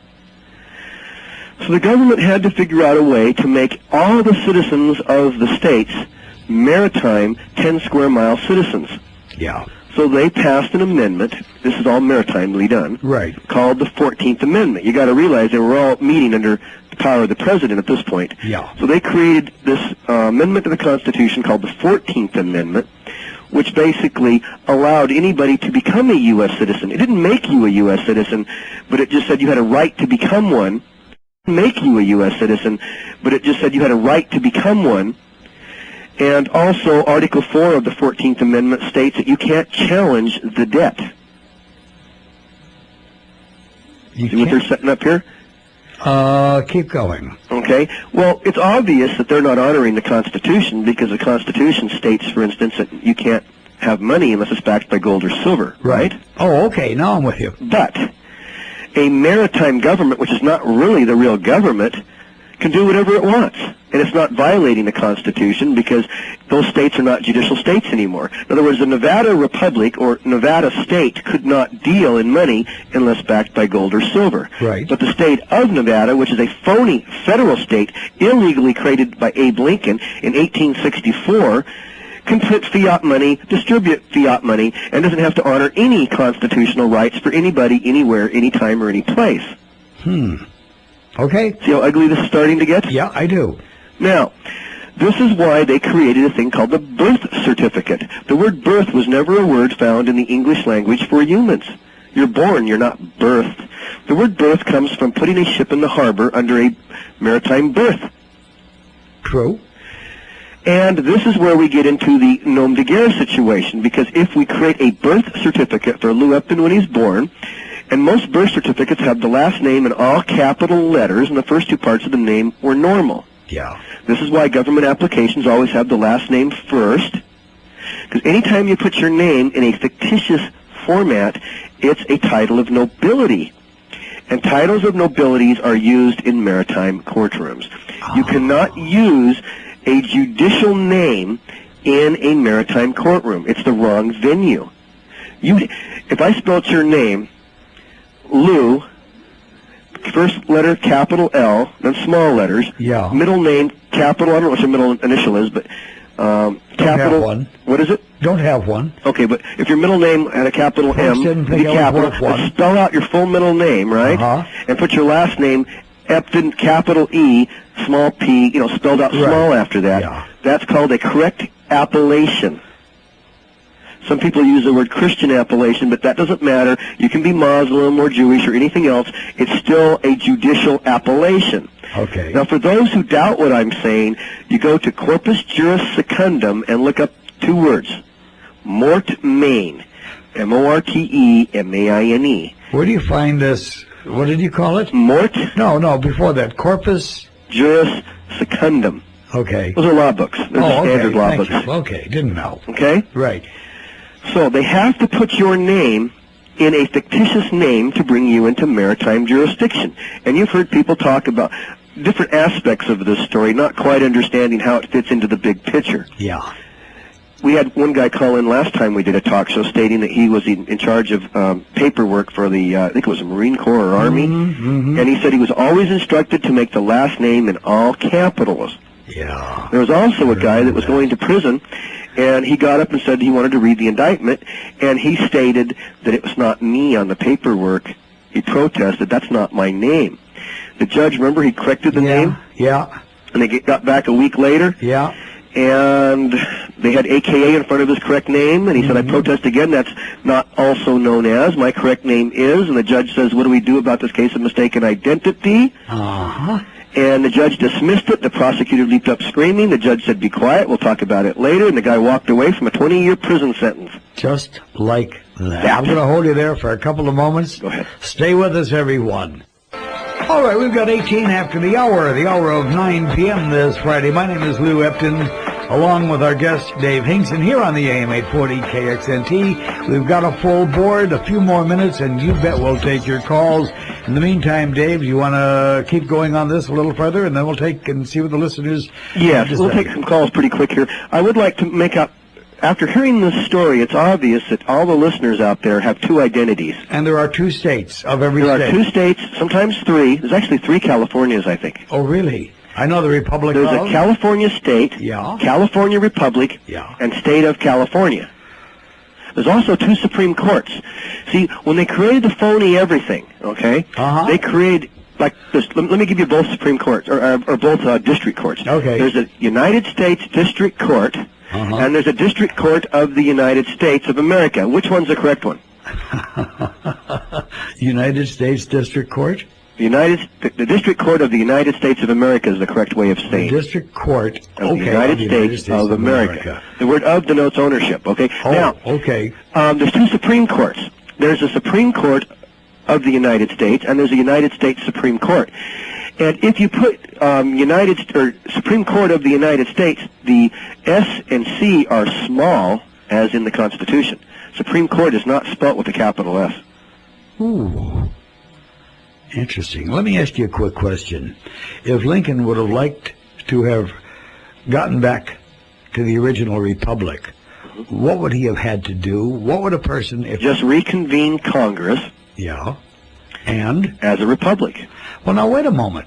B: So the government had to figure out a way to make all the citizens of the states maritime 10-square-mile citizens.
A: Yeah.
B: So they passed an amendment, this is all maritimely done,
A: Right.
B: called the 14th Amendment. You got to realize they were all meeting under the power of the president at this point.
A: Yeah.
B: So they created this amendment to the Constitution called the 14th Amendment, which basically allowed anybody to become a U.S. citizen. It didn't make you a U.S. citizen, but it just said you had a right to become one. It didn't make you a U.S. citizen, but it just said you had a right to become one. And also, Article 4 of the 14th Amendment states that you can't challenge the debt.
A: You
B: See what they're setting up here?
A: Keep going.
B: Okay. Well, it's obvious that they're not honoring the Constitution because the Constitution states, for instance, that you can't have money unless it's backed by gold or silver, right?
A: Oh, okay. Now I'm with you.
B: But a maritime government, which is not really the real government, can do whatever it wants. And it's not violating the Constitution because those states are not judicial states anymore. In other words, the Nevada Republic or Nevada state could not deal in money unless backed by gold or silver.
A: Right.
B: But the state of Nevada, which is a phony federal state illegally created by Abe Lincoln in 1864, can print fiat money, distribute fiat money, and doesn't have to honor any constitutional rights for anybody, anywhere, anytime, or any place.
A: Okay.
B: See how ugly this is starting to get?
A: Yeah, I do.
B: Now, this is why they created a thing called the birth certificate. The word birth was never a word found in the English language for humans. You're born, you're not birthed. The word birth comes from putting a ship in the harbor under a maritime berth.
A: True.
B: And this is where we get into the nom de guerre situation, because if we create a birth certificate for Lou Epton when he's born, and most birth certificates have the last name in all capital letters, and the first two parts of the name were normal.
A: Yeah.
B: This is why government applications always have the last name first, because anytime you put your name in a fictitious format, it's a title of nobility. And titles of nobilities are used in maritime courtrooms. You cannot use a judicial name in a maritime courtroom. It's the wrong venue. If I spelled your name, Lou, first letter capital L, then small letters.
A: Yeah.
B: Middle name capital. I don't know what your middle initial is, but capital.
A: Don't have one.
B: What is it?
A: Don't have one.
B: Okay, but if your middle name had a capital
A: First
B: M,
A: didn't
B: the
A: think it was
B: capital,
A: worth one.
B: but spell out your full middle name, right? And put your last name Epton, capital E, small p, spelled out small after that.
A: Yeah.
B: That's called a correct appellation. Some people use the word Christian appellation, but that doesn't matter. You can be Muslim or Jewish or anything else. It's still a judicial appellation.
A: Okay.
B: Now, for those who doubt what I'm saying, you go to Corpus Juris Secundum and look up two words. Mort Maine. M-O-R-T-E-M-A-I-N-E.
A: Where do you find this? What did you call it?
B: Mort
A: No, before that. Corpus.
B: Juris Secundum.
A: Okay.
B: Those are law books. They're the standard law
A: Thank
B: books.
A: you. Okay, didn't know.
B: Okay?
A: Right.
B: So they have to put your name in a fictitious name to bring you into maritime jurisdiction. And you've heard people talk about different aspects of this story, not quite understanding how it fits into the big picture.
A: Yeah.
B: We had one guy call in last time we did a talk show stating that he was in charge of paperwork for the, I think it was the Marine Corps or Army, and he said he was always instructed to make the last name in all capitals.
A: Yeah.
B: There was also a guy that was going to prison, and he got up and said he wanted to read the indictment, and he stated that it was not me on the paperwork. He protested, that's not my name. The judge, remember, he corrected the name?
A: Yeah.
B: And they got back a week later?
A: Yeah.
B: And they had AKA in front of his correct name, and he said, I protest again, that's not also known as. My correct name is, and the judge says, what do we do about this case of mistaken identity?
A: Uh-huh.
B: And the judge dismissed it. The prosecutor leaped up screaming. The judge said, "Be quiet, we'll talk about it later." And the guy walked away from a 20-year prison sentence.
A: Just like that.
B: Yeah.
A: I'm going to hold you there for a couple of moments.
B: Go ahead.
A: Stay with us, everyone. All right, we've got 18 after the hour of 9 p.m. this Friday. My name is Lou Epton, along with our guest, Dave Hinkson, here on the AM 840 KXNT. We've got a full board, a few more minutes, and you bet we'll take your calls. In the meantime, Dave, you want to keep going on this a little further, and then we'll take and see what the listeners...
B: Yes, we'll take some calls pretty quick here. I would like to make up, after hearing this story, it's obvious that all the listeners out there have two identities.
A: And there are two states of every
B: state.
A: There
B: are 2 states, sometimes 3. There's actually 3 Californias, I think.
A: Oh, really? I know the Republic
B: There's a California state,
A: yeah.
B: California Republic,
A: yeah.
B: and State of California. There's also 2 Supreme Courts. See, when they created the phony everything, okay, they created, like this. Let me give you both Supreme Courts, or both district courts.
A: Okay.
B: There's a United States District Court, and there's a District Court of the United States of America. Which one's the correct one?
A: United States District Court?
B: The District Court of the United States of America is the correct way of saying it.
A: The District Court
B: of the United States of America. The word "of" denotes ownership, okay?
A: Oh,
B: now,
A: okay.
B: There's 2 Supreme Courts. There's a Supreme Court of the United States, and there's a United States Supreme Court. And if you put Supreme Court of the United States, the S and C are small, as in the Constitution. Supreme Court is not spelt with a capital S.
A: Ooh. Interesting. Let me ask you a quick question. If Lincoln would have liked to have gotten back to the original republic, what would he have had to do? What would a person...
B: Just reconvene Congress.
A: Yeah. And?
B: As a republic.
A: Well, now, wait a moment.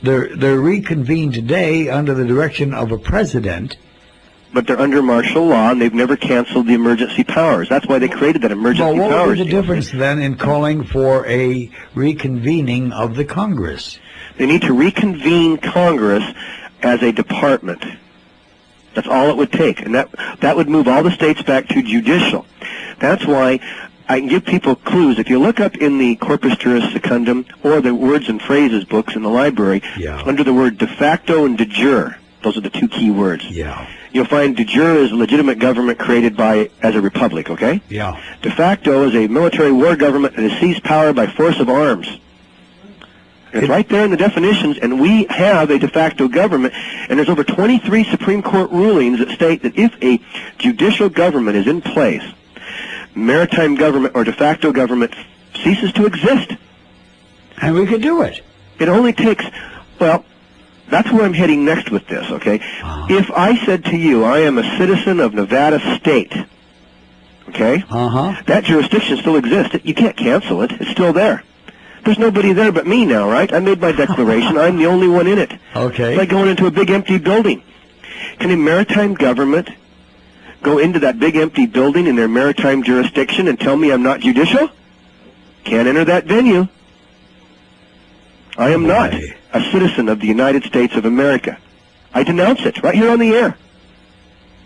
A: They're reconvened today under the direction of a president.
B: But they're under martial law, and they've never canceled the emergency powers. That's why they created that emergency powers.
A: Well, what would be the difference, then, in calling for a reconvening of the Congress?
B: They need to reconvene Congress as a department. That's all it would take. And that would move all the states back to judicial. That's why I can give people clues. If you look up in the Corpus Juris Secundum or the Words and Phrases books in the library, under the word de facto and de jure, those are the 2 key words.
A: Yeah.
B: You'll find de jure is a legitimate government created as a republic, okay?
A: Yeah.
B: De facto is a military war government that has seized power by force of arms. It's right there in the definitions, and we have a de facto government, and there's over 23 Supreme Court rulings that state that if a judicial government is in place, maritime government or de facto government ceases to exist.
A: And we could do it.
B: It only takes, well, that's where I'm heading next with this, okay? If I said to you, I am a citizen of Nevada State, okay? That jurisdiction still exists. You can't cancel it. It's still there. There's nobody there but me now, right? I made my declaration. I'm the only one in it.
A: Okay.
B: It's like going into a big empty building. Can a maritime government go into that big empty building in their maritime jurisdiction and tell me I'm not judicial? Can't enter that venue. I am not a citizen of the United States of America. I denounce it right here on the air.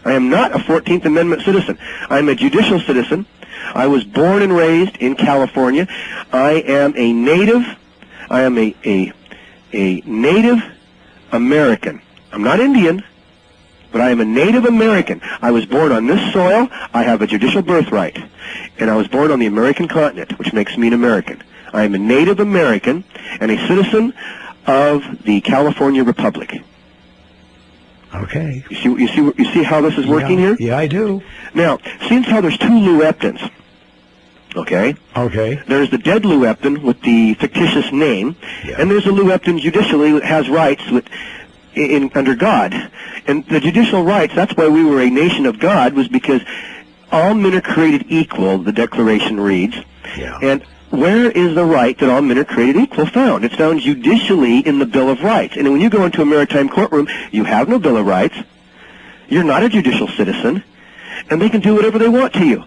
B: I am not a 14th Amendment citizen. I'm a judicial citizen. I was born and raised in California. I am a native. I am a Native American. I'm not Indian, but I am a Native American. I was born on this soil. I have a judicial birthright. And I was born on the American continent, which makes me an American. I am a Native American and a citizen of the California Republic.
A: Okay.
B: You see how this is working here?
A: Yeah, I do.
B: Now, seeing how there's 2 Lou Eptons, okay?
A: Okay.
B: There's the dead Lou Epton with the fictitious name, and there's a Lou Epton judicially that has rights under God. And the judicial rights, that's why we were a nation of God, was because all men are created equal, the Declaration reads.
A: Yeah.
B: And where is the right that all men are created equal found? It's found judicially in the Bill of Rights. And when you go into a maritime courtroom, you have no Bill of Rights. You're not a judicial citizen. And they can do whatever they want to you.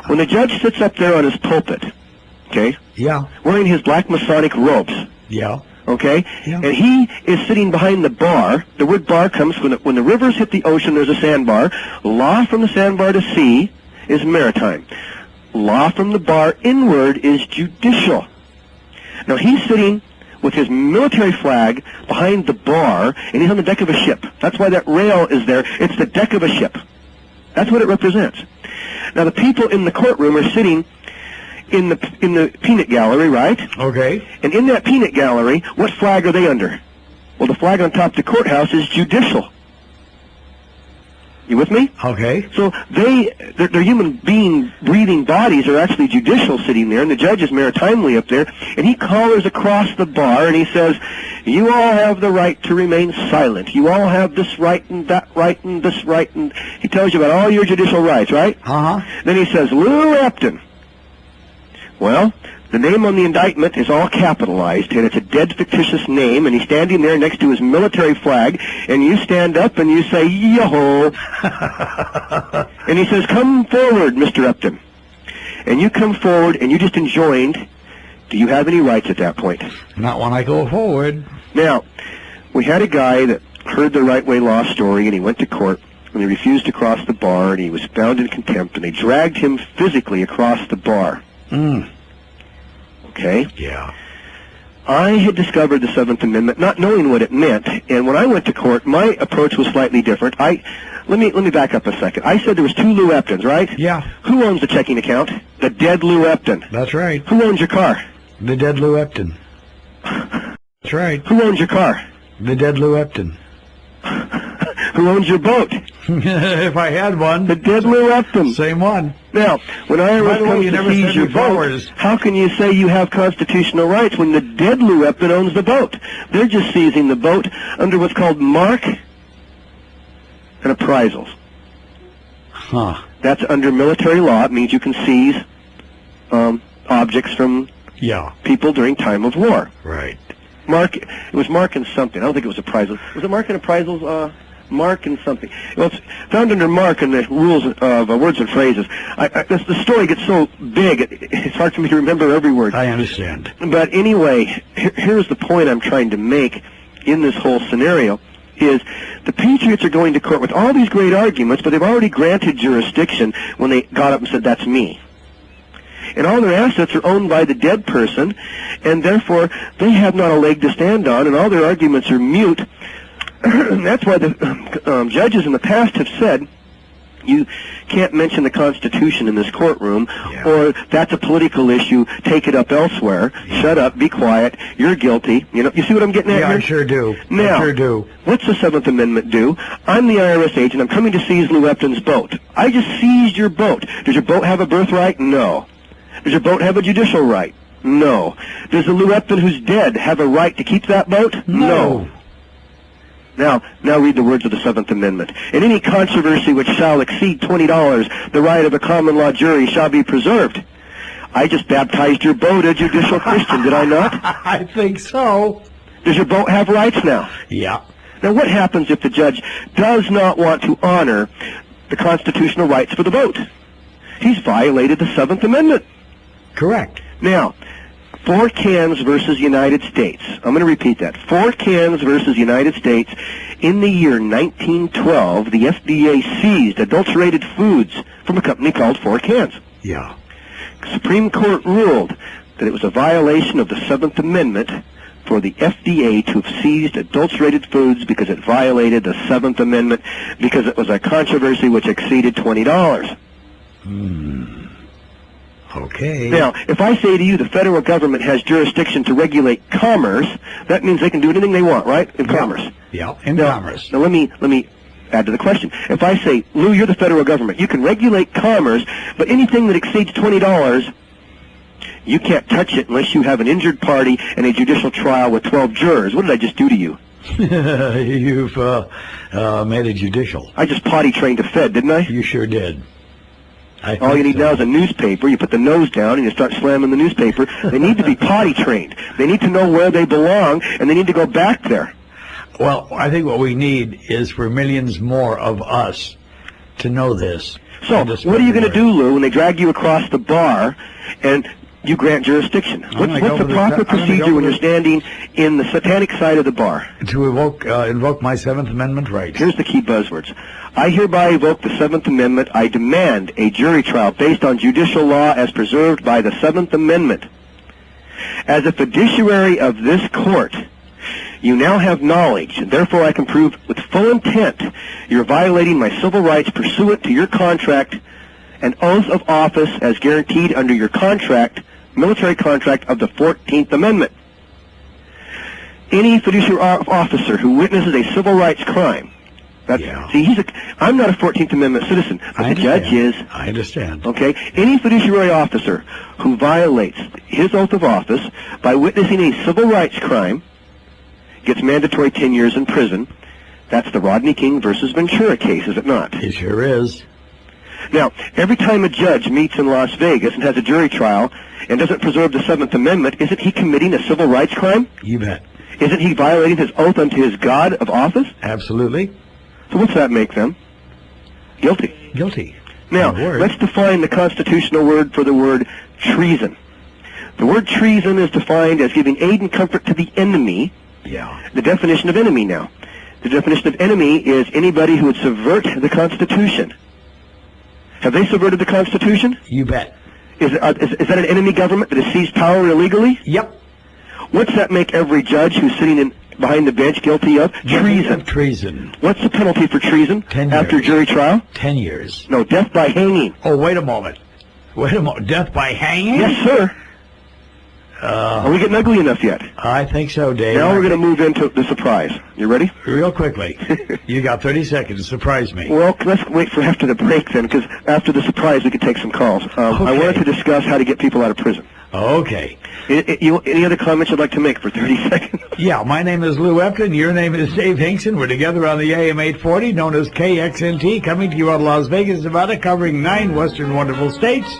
B: When the judge sits up there on his pulpit, okay?
A: Yeah.
B: Wearing his black Masonic robes.
A: Yeah.
B: Okay?
A: Yeah.
B: And he is sitting behind the bar. The word bar comes when the rivers hit the ocean, there's a sandbar. Law from the sandbar to sea is maritime. Law from the bar inward is judicial. Now, he's sitting with his military flag behind the bar, and he's on the deck of a ship. That's why that rail is there. It's the deck of a ship. That's what it represents. Now, the people in the courtroom are sitting in the peanut gallery, right?
A: Okay.
B: And in that peanut gallery, what flag are they under? Well, the flag on top of the courthouse is judicial. You with me?
A: Okay.
B: So their human being breathing bodies are actually judicial sitting there, and the judge is maritimely up there, and he collars across the bar and he says, "You all have the right to remain silent. You all have this right and that right and this right," and he tells you about all your judicial rights, right?
A: Uh-huh.
B: Then he says, "Lou Epton." Well, the name on the indictment is all capitalized, and it's a dead fictitious name, and he's standing there next to his military flag, and you stand up and you say, "Yo-ho." And he says, "Come forward, Mr. Epton." And you come forward, and you just enjoined. Do you have any rights at that point?
A: Not when I go forward.
B: Now, we had a guy that heard the Right Way Law story, and he went to court, and he refused to cross the bar, and he was found in contempt, and they dragged him physically across the bar. Okay?
A: Yeah.
B: I had discovered the Seventh Amendment, not knowing what it meant, and when I went to court, my approach was slightly different. Let me back up a second. I said there was two Lou Eptons, right?
A: Yeah.
B: Who owns the checking account? The dead Lou Epton.
A: That's right.
B: Who owns your car?
A: The dead Lou Epton. That's right.
B: Who owns your car?
A: The dead Lou Epton.
B: Who owns your boat?
A: If I had one.
B: The dead Lou Epton.
A: Same one.
B: Now, when IRS comes
A: you
B: to
A: never
B: seize
A: said
B: your boat,
A: flowers.
B: how can you say you have constitutional rights when the dead Lou Epton owns the boat? They're just seizing the boat under what's called mark and appraisals.
A: Huh.
B: That's under military law. It means you can seize objects from people during time of war.
A: Right.
B: Mark, it was mark and something. I don't think it was appraisals. Was it mark and appraisals? Mark and something. Well, it's found under mark in the rules of words and phrases. The story gets so big, it's hard for me to remember every word.
A: I understand.
B: But anyway, here's the point I'm trying to make in this whole scenario, is the Patriots are going to court with all these great arguments, but they've already granted jurisdiction when they got up and said, "That's me." And all their assets are owned by the dead person, and therefore they have not a leg to stand on, and all their arguments are mute. That's why the judges in the past have said, you can't mention the Constitution in this courtroom, or that's a political issue, take it up elsewhere, shut up, be quiet, you're guilty. You know, you see what I'm getting at here?
A: I sure do.
B: Now,
A: I sure do.
B: What's the Seventh Amendment do? I'm the IRS agent, I'm coming to seize Lou Epton's boat. I just seized your boat. Does your boat have a birthright? No. Does your boat have a judicial right? No. Does the Lou Epton who's dead have a right to keep that boat? No. Now read the words of the Seventh Amendment. In any controversy which shall exceed $20, the right of a common law jury shall be preserved. I just baptized your boat a judicial Christian, did I not?
A: I think so.
B: Does your boat have rights now?
A: Yeah.
B: Now what happens if the judge does not want to honor the constitutional rights for the boat? He's violated the Seventh Amendment.
A: Correct.
B: Now, Fort Cairns versus United States. I'm going to repeat that. Fort Cairns versus United States. In the year 1912, the FDA seized adulterated foods from a company called Fort Cairns.
A: Yeah.
B: Supreme Court ruled that it was a violation of the Seventh Amendment for the FDA to have seized adulterated foods because it violated the Seventh Amendment, because it was a controversy which exceeded $20.
A: Okay.
B: Now, if I say to you the federal government has jurisdiction to regulate commerce, that means they can do anything they want, right? In commerce.
A: Yeah, in commerce.
B: Now let me add to the question. If I say, Lou, you're the federal government, you can regulate commerce, but anything that exceeds $20, you can't touch it unless you have an injured party and a judicial trial with 12 jurors. What did I just do to you?
A: You've made it judicial.
B: I just potty trained a Fed, didn't I?
A: You sure did.
B: All you need now is a newspaper. You put the nose down and you start slamming the newspaper. They need to be potty trained. They need to know where they belong, and they need to go back there.
A: Well, I think what we need is for millions more of us to know this.
B: So, what are you going to do, Lou, when they drag you across the bar and you grant jurisdiction? What's the proper procedure when you're standing in the satanic side of the bar?
A: To invoke my Seventh Amendment rights.
B: Here's the key buzzwords. I hereby evoke the Seventh Amendment. I demand a jury trial based on judicial law as preserved by the Seventh Amendment. As a fiduciary of this court, you now have knowledge, and therefore I can prove with full intent you're violating my civil rights pursuant to your contract and oath of office as guaranteed under your contract, military contract of the 14th Amendment. Any fiduciary officer who witnesses a civil rights crime, see, I'm not a 14th Amendment citizen, but the judge is.
A: I understand.
B: Okay? Any fiduciary officer who violates his oath of office by witnessing a civil rights crime gets mandatory 10 years in prison. That's the Rodney King versus Ventura case, is it not?
A: It sure is.
B: Now, every time a judge meets in Las Vegas and has a jury trial and doesn't preserve the 7th Amendment, isn't he committing a civil rights crime?
A: You bet.
B: Isn't he violating his oath unto his God of office?
A: Absolutely.
B: So what's that make them? Guilty.
A: Guilty.
B: Now, let's define the constitutional word for the word treason. The word treason is defined as giving aid and comfort to the enemy.
A: Yeah.
B: The definition of enemy now. The definition of enemy is anybody who would subvert the Constitution. Have they subverted the Constitution?
A: You bet.
B: Is that an enemy government that has seized power illegally?
A: Yep.
B: What's that make every judge who's sitting behind the bench guilty of? Treason.
A: Treason.
B: What's the penalty for treason
A: 10
B: after
A: years.
B: jury trial?
A: 10 years.
B: No, death by hanging.
A: Oh, wait a moment. Death by hanging?
B: Yes, sir. Are we getting ugly enough yet?
A: I think so, Dave.
B: Now we're going to move into the surprise. You ready?
A: Real quickly. You got 30 seconds. Surprise me.
B: Well, let's wait for after the break then, because after the surprise we could take some calls. I wanted to discuss how to get people out of prison.
A: Okay.
B: Any other comments you'd like to make for 30 seconds?
A: Yeah, my name is Lou Epton. Your name is Dave Hinkson. We're together on the AM 840, known as KXNT, coming to you out of Las Vegas, Nevada, covering 9 western wonderful states.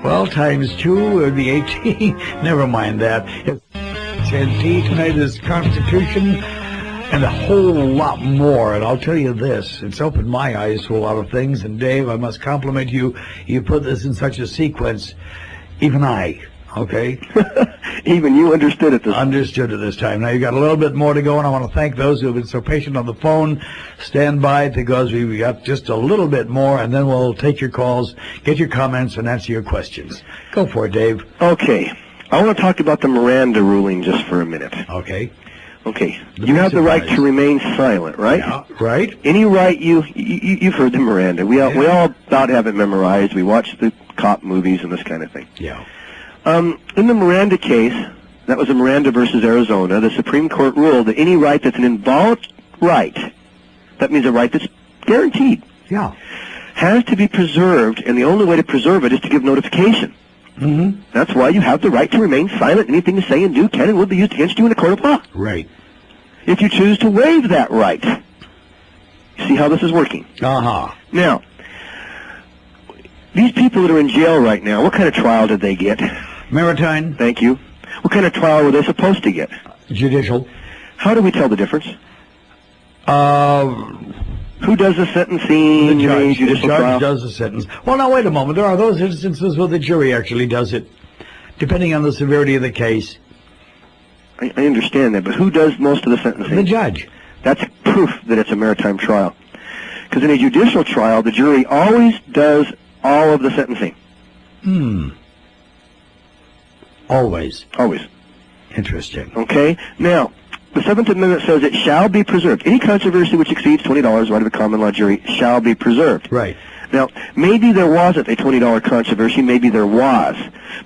A: Well, times 2 would be 18. Never mind that. KXNT tonight is Constitution and a whole lot more. And I'll tell you this, it's opened my eyes to a lot of things. And Dave, I must compliment you. You put this in such a sequence. Even I, okay?
B: Even you understood it this time.
A: Understood it this time. Now, you got a little bit more to go, and I want to thank those who have been so patient on the phone. Stand by, because we got just a little bit more, and then we'll take your calls, get your comments, and answer your questions. Go for it, Dave.
B: Okay. I want to talk about the Miranda ruling just for a minute.
A: Okay.
B: Okay. You have the right to remain silent, right?
A: Yeah, right.
B: Any right you've heard the Miranda. We all about have it memorized. We watch the cop movies and this kind of thing.
A: Yeah.
B: In the Miranda case, that was a Miranda versus Arizona, the Supreme Court ruled that any right that's an involved right, that means a right that's guaranteed, has to be preserved, and the only way to preserve it is to give notification.
A: Mm-hmm.
B: That's why you have the right to remain silent. Anything you say and do can and will be used against you in a court of law.
A: Right.
B: If you choose to waive that right. You see how this is working?
A: Uh-huh.
B: Now, these people that are in jail right now, what kind of trial did they get?
A: Maritime.
B: Thank you. What kind of trial were they supposed to get?
A: Judicial.
B: How do we tell the difference? Who does the sentencing?
A: The judge.
B: Judicial
A: The judge
B: trial?
A: does the sentence. Well, now, wait a moment. There are those instances where the jury actually does it, depending on the severity of the case.
B: I understand that, but who does most of the sentencing?
A: The judge.
B: That's proof that it's a maritime trial. Because in a judicial trial, the jury always does all of the sentencing.
A: Always.
B: Always.
A: Interesting.
B: Okay? Now, the 7th Amendment says it shall be preserved. Any controversy which exceeds $20, right of a common law jury, shall be preserved.
A: Right.
B: Now, maybe there wasn't a $20 controversy, maybe there was.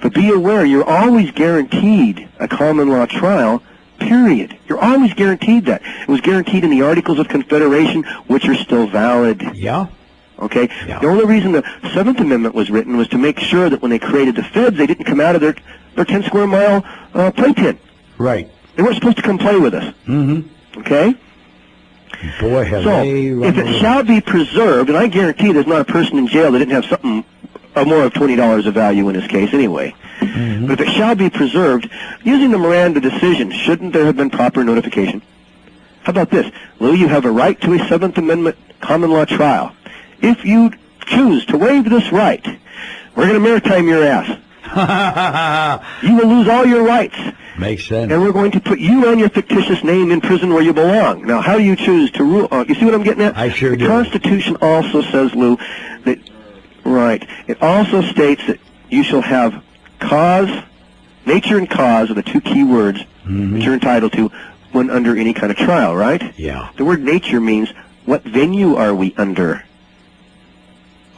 B: But be aware, you're always guaranteed a common law trial, period. You're always guaranteed that. It was guaranteed in the Articles of Confederation, which are still valid.
A: Yeah.
B: Okay?
A: Yeah.
B: The only reason the 7th Amendment was written was to make sure that when they created the feds, they didn't come out of their 10-square-mile playpen.
A: Right.
B: They weren't supposed to come play with us.
A: Mm-hmm.
B: Okay?
A: Boy, have
B: So,
A: they
B: if it shall be preserved, and I guarantee there's not a person in jail that didn't have something more of $20 of value in his case anyway.
A: Mm-hmm.
B: But if it shall be preserved, using the Miranda decision, shouldn't there have been proper notification? How about this? Lou, you have a right to a 7th Amendment common law trial. If you choose to waive this right, we're going to maritime your ass. You will lose all your rights.
A: Makes sense.
B: And we're going to put you and your fictitious name in prison where you belong. Now, how do you choose to rule? You see what I'm getting at?
A: I sure do.
B: The Constitution also says, Lou, that, right, it also states that you shall have cause Nature and cause are the two key words that you're entitled to when under any kind of trial, right?
A: Yeah.
B: The word nature means, what venue are we under?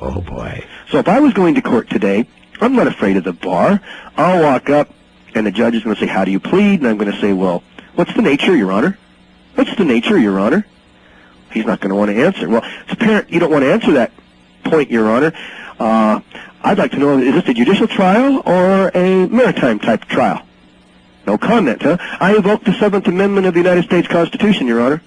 A: Oh, boy.
B: So if I was going to court today, I'm not afraid of the bar. I'll walk up, and the judge is going to say, how do you plead? And I'm going to say, well, what's the nature, Your Honor? What's the nature, Your Honor? He's not going to want to answer. Well, it's apparent you don't want to answer that point, Your Honor. I'd like to know, is this a judicial trial or a maritime-type trial? No comment, huh? I evoke the 7th Amendment of the United States Constitution, Your Honor.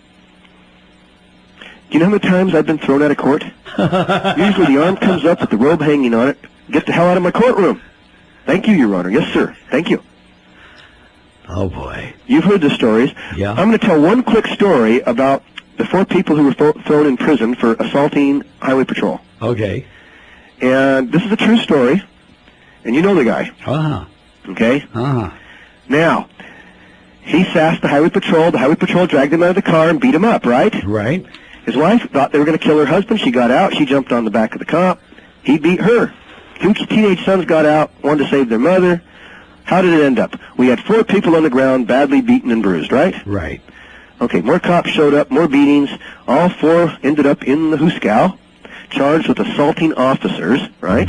B: Do you know how many times I've been thrown out of court? Usually the arm comes up with the robe hanging on it. Get the hell out of my courtroom. Thank you, Your Honor. Yes, sir. Thank you.
A: Oh, boy.
B: You've heard the stories.
A: Yeah.
B: I'm going to tell one quick story about the 4 people who were thrown in prison for assaulting highway patrol.
A: Okay.
B: And this is a true story. And you know the guy.
A: Uh-huh.
B: Okay?
A: Uh-huh.
B: Now, he sassed the highway patrol. The highway patrol dragged him out of the car and beat him up, right?
A: Right.
B: His wife thought they were going to kill her husband. She got out. She jumped on the back of the cop. He beat her. 2 teenage sons got out, wanted to save their mother. How did it end up? We had 4 people on the ground, badly beaten and bruised, right?
A: Right.
B: Okay, more cops showed up, more beatings. All 4 ended up in the Hooskow, charged with assaulting officers, right?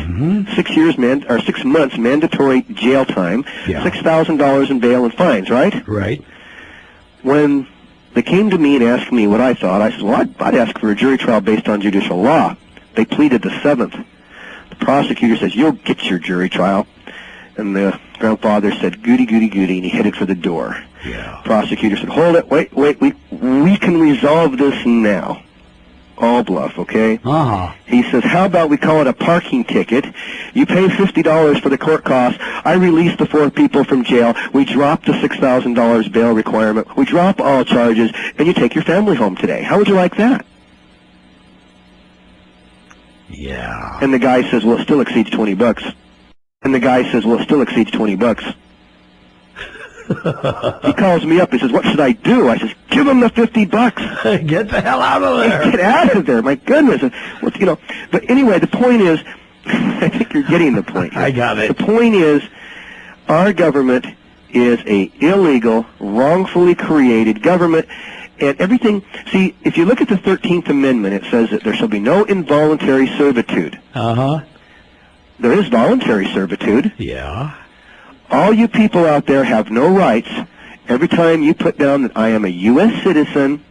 B: 6 months mandatory jail time,
A: Yeah.
B: $6,000 in bail and fines, right?
A: Right.
B: When they came to me and asked me what I thought, I said, well, I'd ask for a jury trial based on judicial law. They pleaded the 7th. The prosecutor says, you'll get your jury trial. And the grandfather said, goody, goody, goody, and he headed for the door.
A: Yeah.
B: Prosecutor said, hold it, wait, we can resolve this now. All bluff, okay?
A: Uh-huh.
B: He says, how about we call it a parking ticket? You pay $50 for the court costs. I release the 4 people from jail. We drop the $6,000 bail requirement. We drop all charges, and you take your family home today. How would you like that?
A: Yeah.
B: And the guy says, well, it still exceeds $20. And the guy says, well, it still exceeds $20. He calls me up. He says, what should I do? I says, give him the $50.
A: Get the hell out of there.
B: Get out of there. My goodness. Well, but anyway, the point is, I think you're getting the point here.
A: I got it.
B: The point is, our government is a illegal, wrongfully created government. And everything, see, if you look at the 13th Amendment, it says that there shall be no involuntary servitude.
A: Uh-huh.
B: There is voluntary servitude.
A: Yeah.
B: All you people out there have no rights. Every time you put down that I am a U.S. citizen,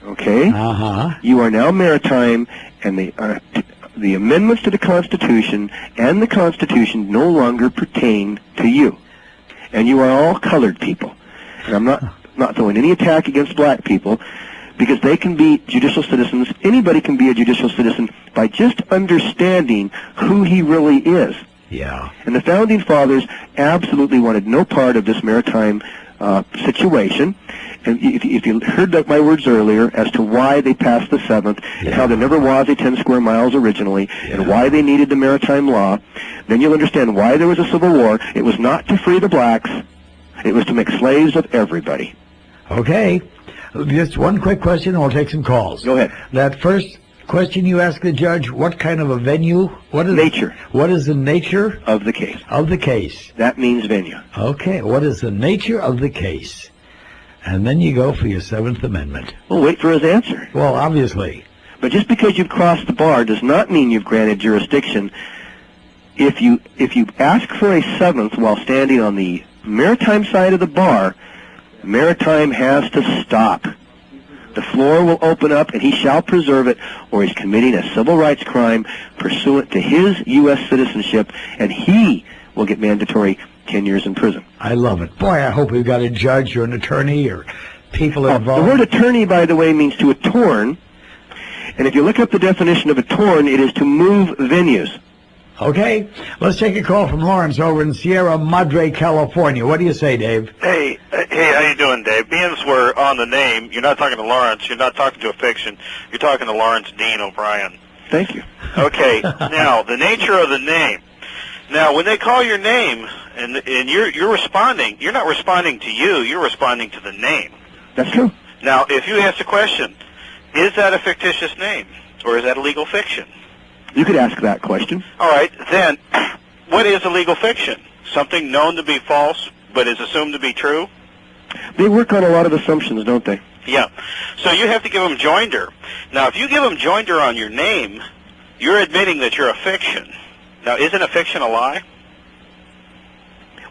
B: okay, you are now maritime, and the amendments to the Constitution and the Constitution no longer pertain to you. And you are all colored people. And I'm not throwing any attack against black people, because they can be judicial citizens. Anybody can be a judicial citizen by just understanding who he really is.
A: Yeah.
B: And the Founding Fathers absolutely wanted no part of this maritime situation. And if you heard my words earlier as to why they passed the 7th, and how there never was a 10 square miles originally, and why they needed the maritime law, then you'll understand why there was a civil war. It was not to free the blacks. It was to make slaves of everybody.
A: Okay. Just one quick question, and we'll take some calls.
B: Go ahead.
A: That first question you asked the judge, what kind of a venue? What is
B: nature.
A: What is the nature?
B: Of the case.
A: Of the case.
B: That means venue.
A: Okay. What is the nature of the case? And then you go for your 7th Amendment.
B: Well, wait for his answer.
A: Well, obviously.
B: But just because you've crossed the bar does not mean you've granted jurisdiction. If you ask for a 7th while standing on the maritime side of the bar, maritime has to stop. The floor will open up, and he shall preserve it, or he's committing a civil rights crime pursuant to his U.S. citizenship, and he will get mandatory 10 years in prison.
A: I love it. Boy, I hope we've got a judge or an attorney or people involved.
B: The word attorney, by the way, means to attorn, and if you look up the definition of attorn, it is to move venues.
A: Okay, let's take a call from Lawrence over in Sierra Madre, California. What do you say, Dave?
D: Hey, how you doing, Dave? Being we're on the name, you're not talking to Lawrence, you're not talking to a fiction, you're talking to Lawrence Dean O'Brien.
B: Thank you.
D: Okay, now, the nature of the name. Now, when they call your name, and you're responding, you're not responding to you, you're responding to the name.
B: That's true.
D: Now, if you ask the question, is that a fictitious name, or is that a legal fiction?
B: You could ask that question.
D: All right, then, what is a legal fiction? Something known to be false, but is assumed to be true?
B: They work on a lot of assumptions, don't they?
D: Yeah. So you have to give them joinder. Now, if you give them joinder on your name, you're admitting that you're a fiction. Now, isn't a fiction a lie?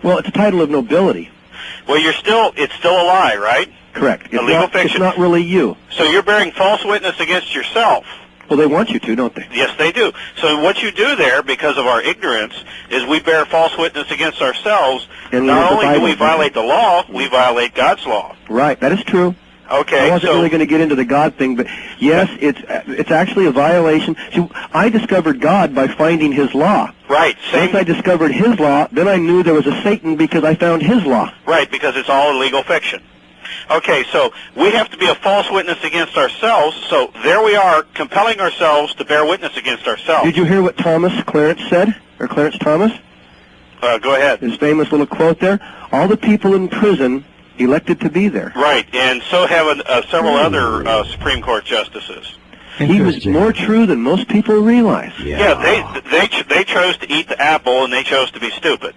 B: Well, it's a title of nobility.
D: Well, it's still a lie, right?
B: Correct.
D: A legal fiction.
B: It's not really you.
D: So you're bearing false witness against yourself.
B: Well, they want you to, don't they?
D: Yes, they do. So what you do there, because of our ignorance, is we bear false witness against ourselves.
B: And
D: not only do we violate the law, we violate God's law.
B: Right. That is true.
D: Okay.
B: I wasn't really going to get into the God thing, but yes, it's actually a violation. See, I discovered God by finding His law.
D: Right.
B: Once I discovered His law, then I knew there was a Satan because I found His law.
D: Right, because it's all a legal fiction. Okay, so we have to be a false witness against ourselves, so there we are, compelling ourselves to bear witness against ourselves.
B: Did you hear what Clarence said, or Clarence Thomas?
D: Go ahead.
B: His famous little quote there, all the people in prison elected to be there.
D: Right, and so have several other Supreme Court justices.
B: He was more true than most people realize.
D: Yeah, they chose to eat the apple, and they chose to be stupid.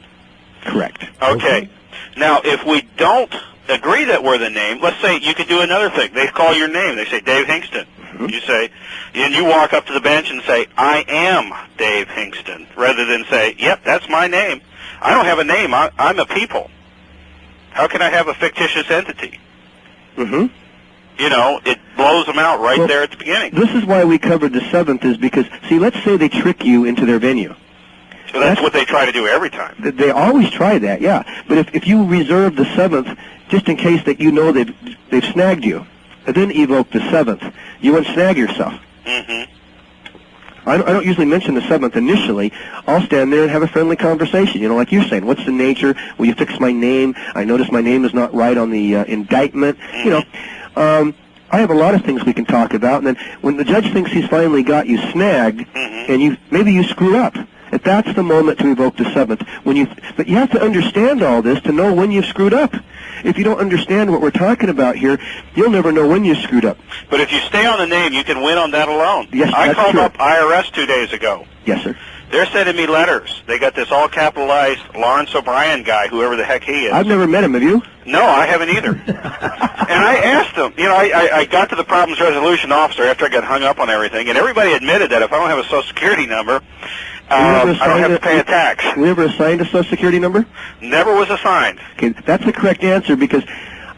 B: Correct.
D: Okay. Now, if we don't agree that we're the name, let's say you could do another thing. They call your name. They say Dave Hinkson. Mm-hmm. You say, and you walk up to the bench and say, I am Dave Hinkson, rather than say, yep, that's my name. I don't have a name. I'm a people. How can I have a fictitious entity?
B: Mm-hmm.
D: You know, it blows them out right there at the beginning.
B: This is why we covered the 7th, is because, see, let's say they trick you into their venue.
D: So that's what they try to do every time.
B: They always try that, yeah. But if you reserve the 7th, just in case that you know they've snagged you, and then evoke the 7th, you unsnag yourself.
D: Mm-hmm.
B: I don't usually mention the 7th initially. I'll stand there and have a friendly conversation. You know, like you're saying, what's the nature? Will you fix my name? I notice my name is not right on the indictment. Mm-hmm. You know, I have a lot of things we can talk about. And then when the judge thinks he's finally got you snagged, mm-hmm. and maybe you screw up, that's the moment to evoke the 7th. But you have to understand all this to know when you've screwed up. If you don't understand what we're talking about here, you'll never know when you screwed up.
D: But if you stay on the name, you can win on that alone.
B: Yes,
D: I
B: that's
D: called
B: true.
D: up IRS 2 days ago.
B: Yes, sir.
D: They're sending me letters. They got this all-capitalized Lawrence O'Brien guy, whoever the heck he is.
B: I've never met him. Have you?
D: No, I haven't either. And I asked him, you know, I got to the problems resolution officer after I got hung up on everything, and everybody admitted that if I don't have a Social Security number, I don't have to pay a tax.
B: Were you ever assigned a Social Security number?
D: Never was assigned.
B: Okay, that's the correct answer, because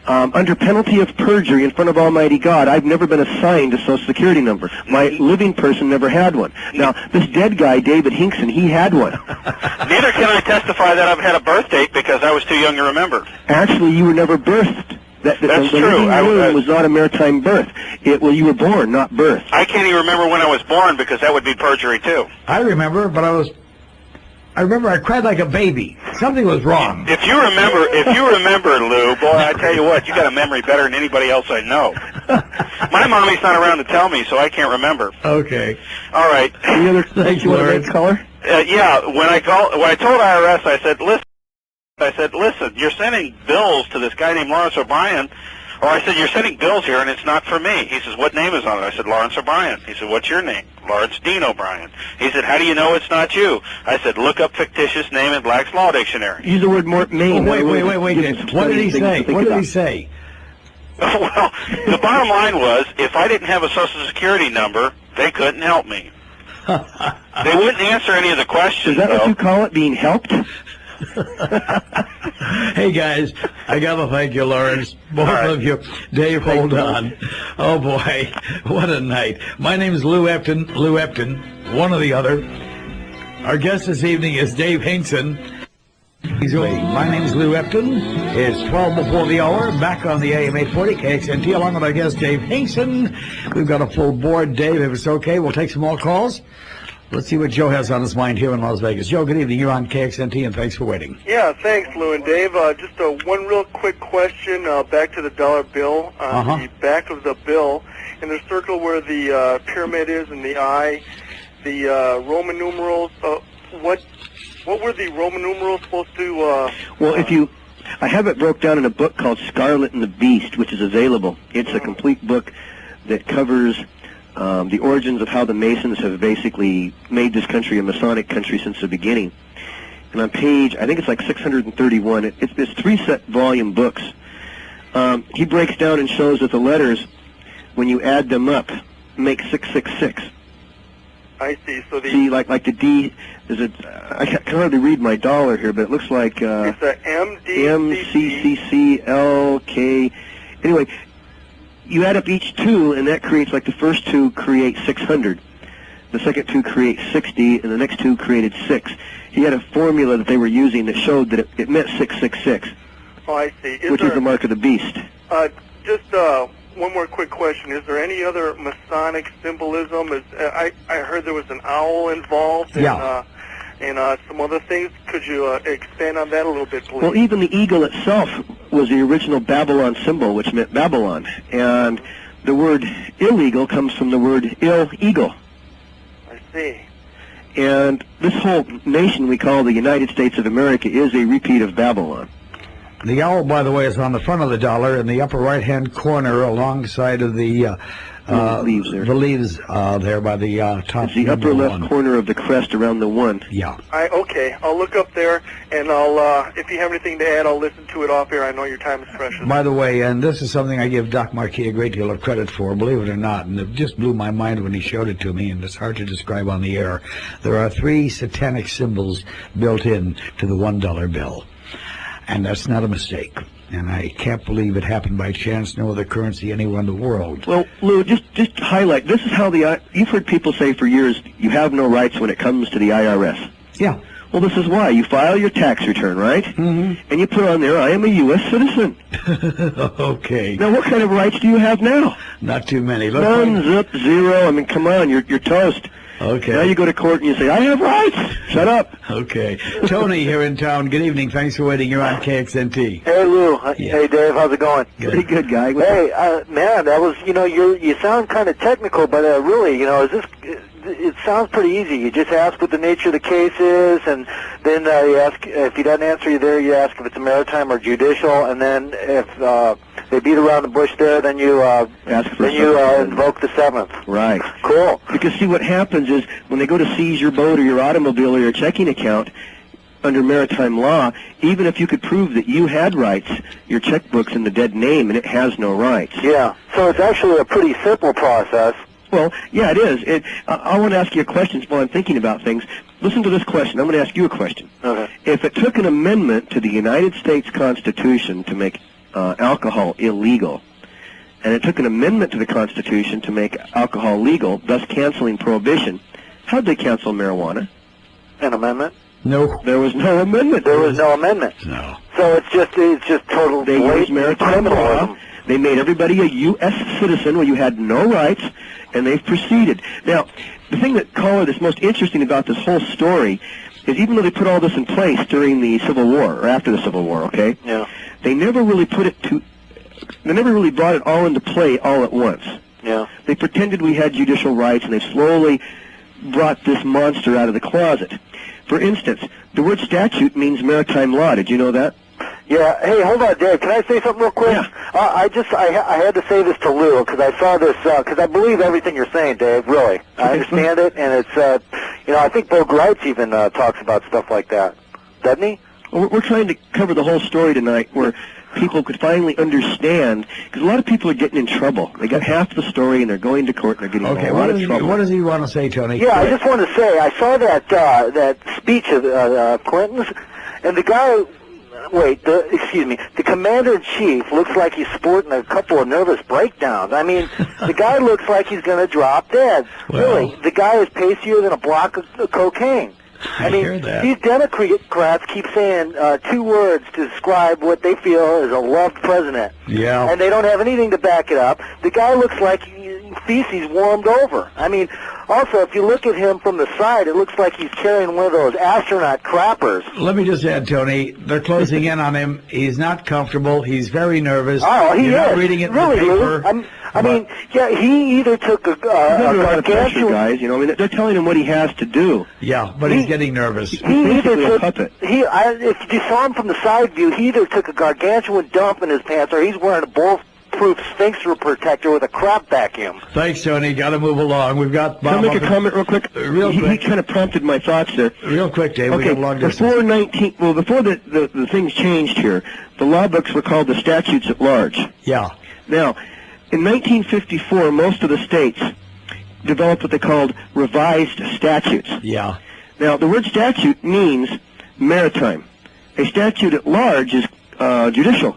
B: under penalty of perjury in front of Almighty God, I've never been assigned a Social Security number. My living person never had one. Now, this dead guy, David Hinkson, he had one.
D: Neither can I testify that I've had a birth date because I was too young to remember.
B: Actually, you were never birthed.
D: That's
B: the
D: true.
B: It was not a maritime birth. You were born, not birth.
D: I can't even remember when I was born because that would be perjury too.
A: I remember, but I remember I cried like a baby. Something was wrong.
D: If you remember, Lou, boy, I tell you what, you got a memory better than anybody else I know. My mommy's not around to tell me, so I can't remember.
A: Okay.
D: All right.
B: Any other things you want to make, caller?
D: Yeah. When I told IRS, I said, listen, you're sending bills to this guy named Lawrence O'Brien. Or I said, you're sending bills here, and it's not for me. He says, what name is on it? I said, Lawrence O'Brien. He said, what's your name? Lawrence Dean O'Brien. He said, how do you know it's not you? I said, look up fictitious name in Black's Law Dictionary.
B: Use the word name.
A: Oh, wait. What did he say? What did he say?
D: Well, the bottom line was, if I didn't have a Social Security number, they couldn't help me. They wouldn't answer any of the questions,
B: Is that what you call it, being helped?
A: Hey guys, I gotta thank you, Lawrence. Both of you. Dave, hold on. Oh boy, what a night. My name is Lou Epton, one or the other. Our guest this evening is Dave Hinkson. My name is Lou Epton. It's 12 before the hour, back on the AM 840 KXNT, along with our guest Dave Hinkson. We've got a full board. Dave, if it's okay, we'll take some more calls. Let's see what Joe has on his mind here in Las Vegas. Joe, good evening. You're on KXNT, and thanks for waiting.
E: Yeah, thanks, Lou and Dave. Just one real quick question back to the dollar bill. The back of the bill, in the circle where the pyramid is and the eye, the Roman numerals, what were the Roman numerals supposed to...
B: Well, I have it broke down in a book called Scarlet and the Beast, which is available. It's a complete book that covers... the origins of how the Masons have basically made this country a Masonic country since the beginning. and on page, I think it's like 631, it's 3 volume books. He breaks down and shows that the letters, when you add them up, make 666.
E: I see. So the
B: see, like the D, I can hardly read my dollar here, but it looks like
E: it's a
B: MCCCLK. Anyway, you add up each two, and that creates, like, the first two create 600. The second two create 60, and the next two created 6. He had a formula that they were using that showed that it meant 666.
E: Oh, I see.
B: Which is the mark of the beast.
E: Just one more quick question. Is there any other Masonic symbolism? I heard there was an owl involved and some other things. Could you expand on that a little bit, please?
B: Well, even the eagle itself was the original Babylon symbol, which meant Babylon. And the word illegal comes from the word ill-eagle.
E: I see.
B: And this whole nation we call the United States of America is a repeat of Babylon.
A: The owl, by the way, is on the front of the dollar in the upper right-hand corner alongside of the
B: leaves there.
A: The leaves there by the top.
B: It's the upper left corner of the crest around the 1.
A: Yeah.
E: Okay. I'll look up there, and I'll if you have anything to add, I'll listen to it off air. I know your time is precious.
A: By the way, and this is something I give Doc Marquis a great deal of credit for, believe it or not, and it just blew my mind when he showed it to me, and it's hard to describe on the air. There are 3 satanic symbols built in to the $1 bill. And that's not a mistake. And I can't believe it happened by chance. No other currency anywhere in the world.
B: Well, Lou, just highlight. This is how you've heard people say for years, you have no rights when it comes to the IRS.
A: Yeah.
B: Well, this is why. You file your tax return, right? Mm-hmm. And you put on there, I am a U.S. citizen.
A: Okay.
B: Now, what kind of rights do you have now?
A: Not too many.
B: None, zip, zero. I mean, come on, you're toast.
A: Okay.
B: Now you go to court and you say, I have rights. Shut up.
A: Okay. Tony here in town. Good evening. Thanks for waiting. You're on KXNT.
F: Hey, Lou. Hey, Dave. How's it going?
A: Good.
B: Pretty good, guy.
F: Hey, man, that was, you sound kind of technical, but really, it sounds pretty easy. You just ask what the nature of the case is, and then you ask, if he doesn't answer you there, you ask if it's a maritime or judicial, and then if they beat around the bush there, then you invoke the 7th.
B: Right.
F: Cool.
B: Because see, what happens is when they go to seize your boat or your automobile or your checking account under maritime law, even if you could prove that you had rights, your checkbook's in the dead name and it has no rights.
F: Yeah. So it's actually a pretty simple process.
B: Well, yeah, it is. I want to ask you a question while I'm thinking about things. Listen to this question. I'm going to ask you a question.
F: Okay.
B: If it took an amendment to the United States Constitution to make alcohol illegal, and it took an amendment to the Constitution to make alcohol legal, thus canceling prohibition, how'd they cancel marijuana?
F: An amendment?
A: No.
B: There was no amendment.
F: There was no amendment.
A: No.
F: So it's just total
B: They used maritime
F: criminalism.
B: law. They made everybody a U.S. citizen where you had no rights, and they've proceeded. Now, the thing that's most interesting about this whole story is even though they put all this in place during the Civil War, or after the Civil War, okay?
F: Yeah.
B: They never really brought it all into play all at once.
F: Yeah.
B: They pretended we had judicial rights, and they slowly brought this monster out of the closet. For instance, the word statute means maritime law. Did you know that?
F: Yeah. Hey, hold on, Dave. Can I say something real quick?
B: Yeah.
F: I had to say this to Lou because I saw this because I believe everything you're saying, Dave. Really, I understand it, and it's I think Bill Grites even talks about stuff like that, doesn't he?
B: Well, we're trying to cover the whole story tonight, where people could finally understand, because a lot of people are getting in trouble. They got half the story, and they're going to court, and they're getting in a lot of trouble.
A: What does he want to say, Tony?
F: Yeah, I just want to say I saw that speech of Clinton's, and the guy. The commander-in-chief looks like he's sporting a couple of nervous breakdowns. I mean, the guy looks like he's going to drop dead.
A: Well,
F: really, the guy is pacier than a block of cocaine. I mean,
A: hear that.
F: These Democrats keep saying 2 words to describe what they feel is a loved president.
A: Yeah.
F: And they don't have anything to back it up. The guy looks like feces warmed over. I mean, also, if you look at him from the side, it looks like he's carrying one of those astronaut crappers.
A: Let me just add, Tony, they're closing in on him. He's not comfortable. He's very nervous.
F: Oh, he
A: You're
F: is.
A: not reading it
F: really,
A: in the paper.
F: I mean, he either took a
B: pressure, guys. I mean, they're telling him what he has to do.
A: Yeah, but he's getting nervous.
B: He's basically a puppet.
F: If you saw him from the side view, he either took a gargantuan dump in his pants or he's wearing a leak-proof sphincter protector with a crop vacuum.
A: Thanks, Tony. Got to move along. We've got Bob.
B: Can I make a comment real quick?
A: Real
B: He
A: quick.
B: kind of prompted my thoughts there.
A: Real quick, Dave. We
B: Okay,
A: got a long distance.
B: before the things changed here, the law books were called the statutes at large.
A: Yeah.
B: Now, in 1954, most of the states developed what they called revised statutes.
A: Yeah.
B: Now, the word statute means maritime. A statute at large is judicial.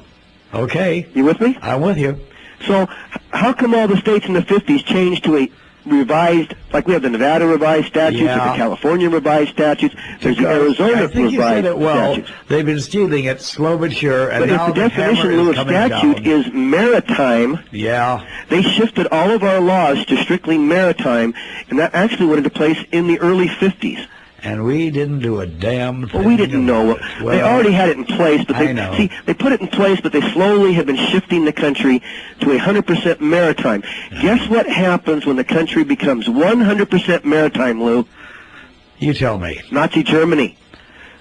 A: Okay.
B: You with me?
A: I'm with you.
B: So, how come all the states in the 50s changed to a revised, like we have the Nevada revised statutes,
A: Yeah.
B: there's the California revised statutes, there's the Arizona
A: I think you said
B: revised
A: it well.
B: statutes.
A: They've been stealing it slow but sure, and
B: But
A: now
B: if the
A: hammer
B: definition,
A: is
B: Lou, of
A: coming
B: statute
A: down.
B: is maritime,
A: Yeah.
B: they shifted all of our laws to strictly maritime, and that actually went into place in the early 50s.
A: And we didn't do a damn thing.
B: Well, we didn't know.
A: Well,
B: They already had it in place, but
A: I know.
B: they put it in place, but they slowly have been shifting the country to 100% maritime. Guess what happens when the country becomes 100% maritime, Lou?
A: You tell me.
B: Nazi Germany.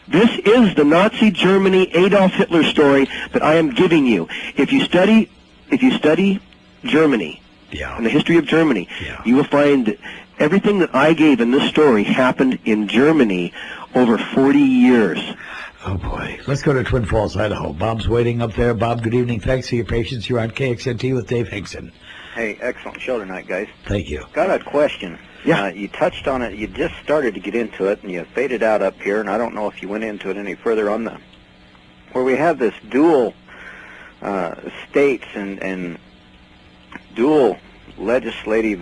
B: This is the Nazi Germany Adolf Hitler story that I am giving you. If you study Germany
A: Yeah.
B: and the history of Germany,
A: Yeah.
B: you will find that everything that I gave in this story happened in Germany over 40 years.
A: Oh, boy. Let's go to Twin Falls, Idaho. Bob's waiting up there. Bob, good evening. Thanks for your patience. You're on KXNT with Dave Hinkson.
G: Hey, excellent show tonight, guys.
A: Thank you.
G: Got a question.
B: Yeah.
G: You touched on it. You just started to get into it, and you faded out up here, and I don't know if you went into it any further on the where we have this dual states and dual legislative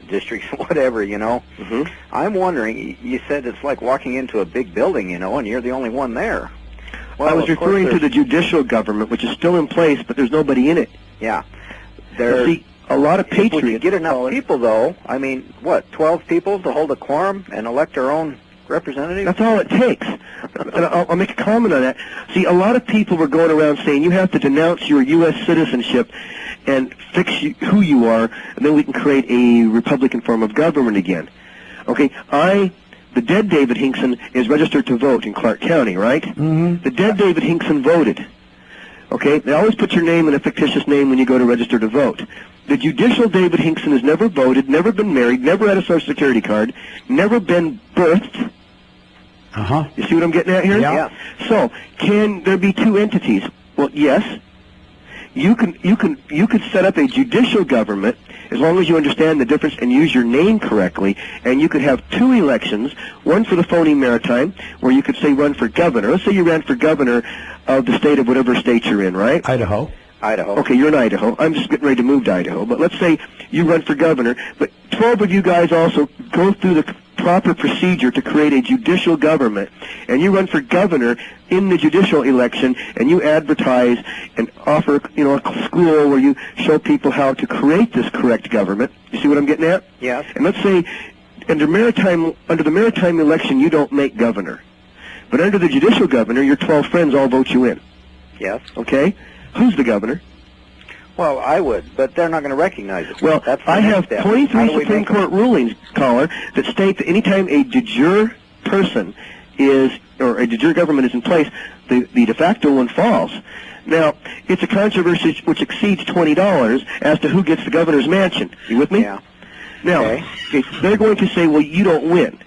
G: districts, whatever, you know.
B: Mm-hmm.
G: I'm wondering, you said it's like walking into a big building, you know, and you're the only one there. Well,
B: I was
G: of course
B: referring to
G: there's-
B: the judicial government, which is still in place, but there's nobody in it.
G: Yeah.
B: Now,
G: There,
B: see, a lot of
G: if we
B: patriots...
G: could get enough people, though, I mean, what, 12 people to hold a quorum and elect our own representative?
B: That's all it takes. And I'll make a comment on that. See, a lot of people were going around saying you have to denounce your U.S. citizenship and fix who you are, and then we can create a Republican form of government again. Okay, the dead David Hinkson is registered to vote in Clark County, right?
A: Mm-hmm.
B: The dead David Hinkson voted. Okay, they always put your name in a fictitious name when you go to register to vote. The judicial David Hinkson has never voted, never been married, never had a Social Security card, never been birthed.
A: Uh-huh.
B: You see what I'm getting at here?
A: Yeah.
B: So, can there be two entities? Well, yes. You could set up a judicial government as long as you understand the difference and use your name correctly, and you could have two elections, one for the phony maritime, where you could say run for governor. Let's say you ran for governor of the state of whatever state you're in, right?
A: Idaho.
G: Idaho.
B: Okay, you're in Idaho. I'm just getting ready to move to Idaho. But let's say you run for governor, but 12 of you guys also go through the proper procedure to create a judicial government, and you run for governor in the judicial election, and you advertise and offer, a school where you show people how to create this correct government. You see what I'm getting at?
G: Yes.
B: And let's say under the maritime election, you don't make governor. But under the judicial governor, your 12 friends all vote you in.
G: Yes.
B: Okay? Who's the governor?
G: Well, I would, but they're not going to recognize it.
B: Well,
G: That's the
B: I
G: next
B: have
G: step.
B: 23
G: How do we
B: Supreme
G: make them?
B: Court rulings, caller, that state that anytime a de jure person or a de jure government is in place, the de facto one falls. Now, it's a controversy which exceeds $20 as to who gets the governor's mansion. You with me?
G: Yeah.
B: Now,
G: Okay.
B: they're going to say, well, you don't win.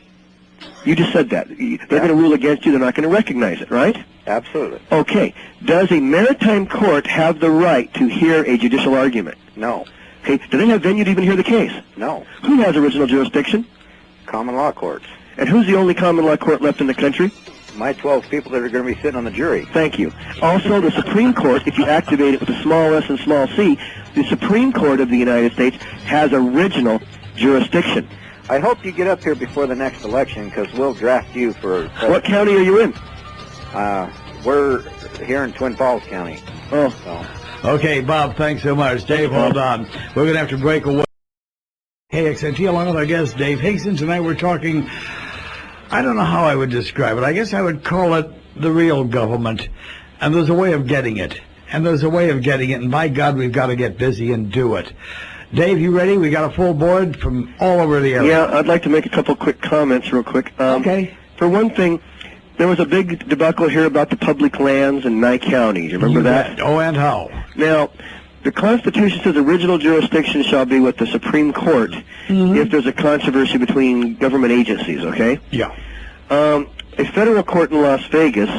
B: You just said that. They're going to rule against you. They're not going to recognize it, right?
G: Absolutely.
B: Okay. Does a maritime court have the right to hear a judicial argument?
G: No.
B: Okay. Do they have venue to even hear the case?
G: No.
B: Who has original jurisdiction?
G: Common law courts.
B: And who's the only common law court left in the country?
G: My 12 people that are going to be sitting on the jury.
B: Thank you. Also, the Supreme Court, if you activate it with a small s and small c, the Supreme Court of the United States has original jurisdiction.
G: I hope you get up here before the next election because we'll draft you for...
B: What county are you in?
G: We're here in Twin Falls County.
B: Oh.
G: So.
A: Okay, Bob, thanks so much. Dave, hold on. We're going to have to break away. KXNT, along with our guest, Dave Hinkson. Tonight we're talking, I don't know how I would describe it. I guess I would call it the real government. And there's a way of getting it. And by God, we've got to get busy and do it. Dave, you ready? We got a full board from all over the area.
B: Yeah, I'd like to make a couple quick comments real quick.
A: Okay.
B: For one thing, there was a big debacle here about the public lands in Nye County. Do you remember that?
A: Bet. Oh, and how?
B: Now, The Constitution says original jurisdiction shall be with the Supreme Court if there's a controversy between government agencies, okay?
A: Yeah.
B: A federal court in Las Vegas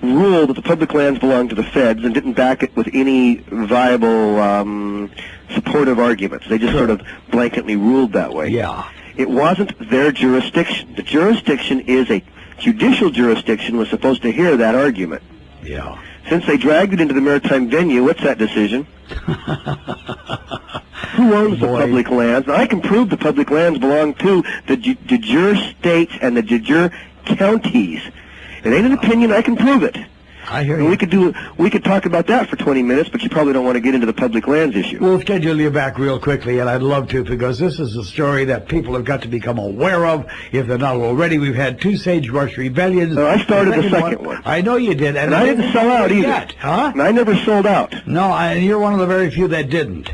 B: ruled that the public lands belonged to the feds and didn't back it with any viable supportive arguments. They just sort of blanketly ruled that way.
A: Yeah.
B: It wasn't their jurisdiction. The jurisdiction is a judicial jurisdiction was supposed to hear that argument.
A: Yeah.
B: Since they dragged it into the maritime venue, what's that decision? Who owns the public lands? Now, I can prove the public lands belong to the de jure states and the de jure counties. It ain't an opinion. I can prove it.
A: I hear
B: and
A: you.
B: We could talk about that for 20 minutes, but you probably don't want to get into the public lands issue.
A: We'll schedule you back real quickly, and I'd love to, because this is a story that people have got to become aware of, if they're not already. We've had 2 sagebrush rebellions.
B: I started the second one.
A: I know you did.
B: And I didn't sell out either.
A: Yet, huh?
B: And I never sold out.
A: No, you're one of the very few that didn't.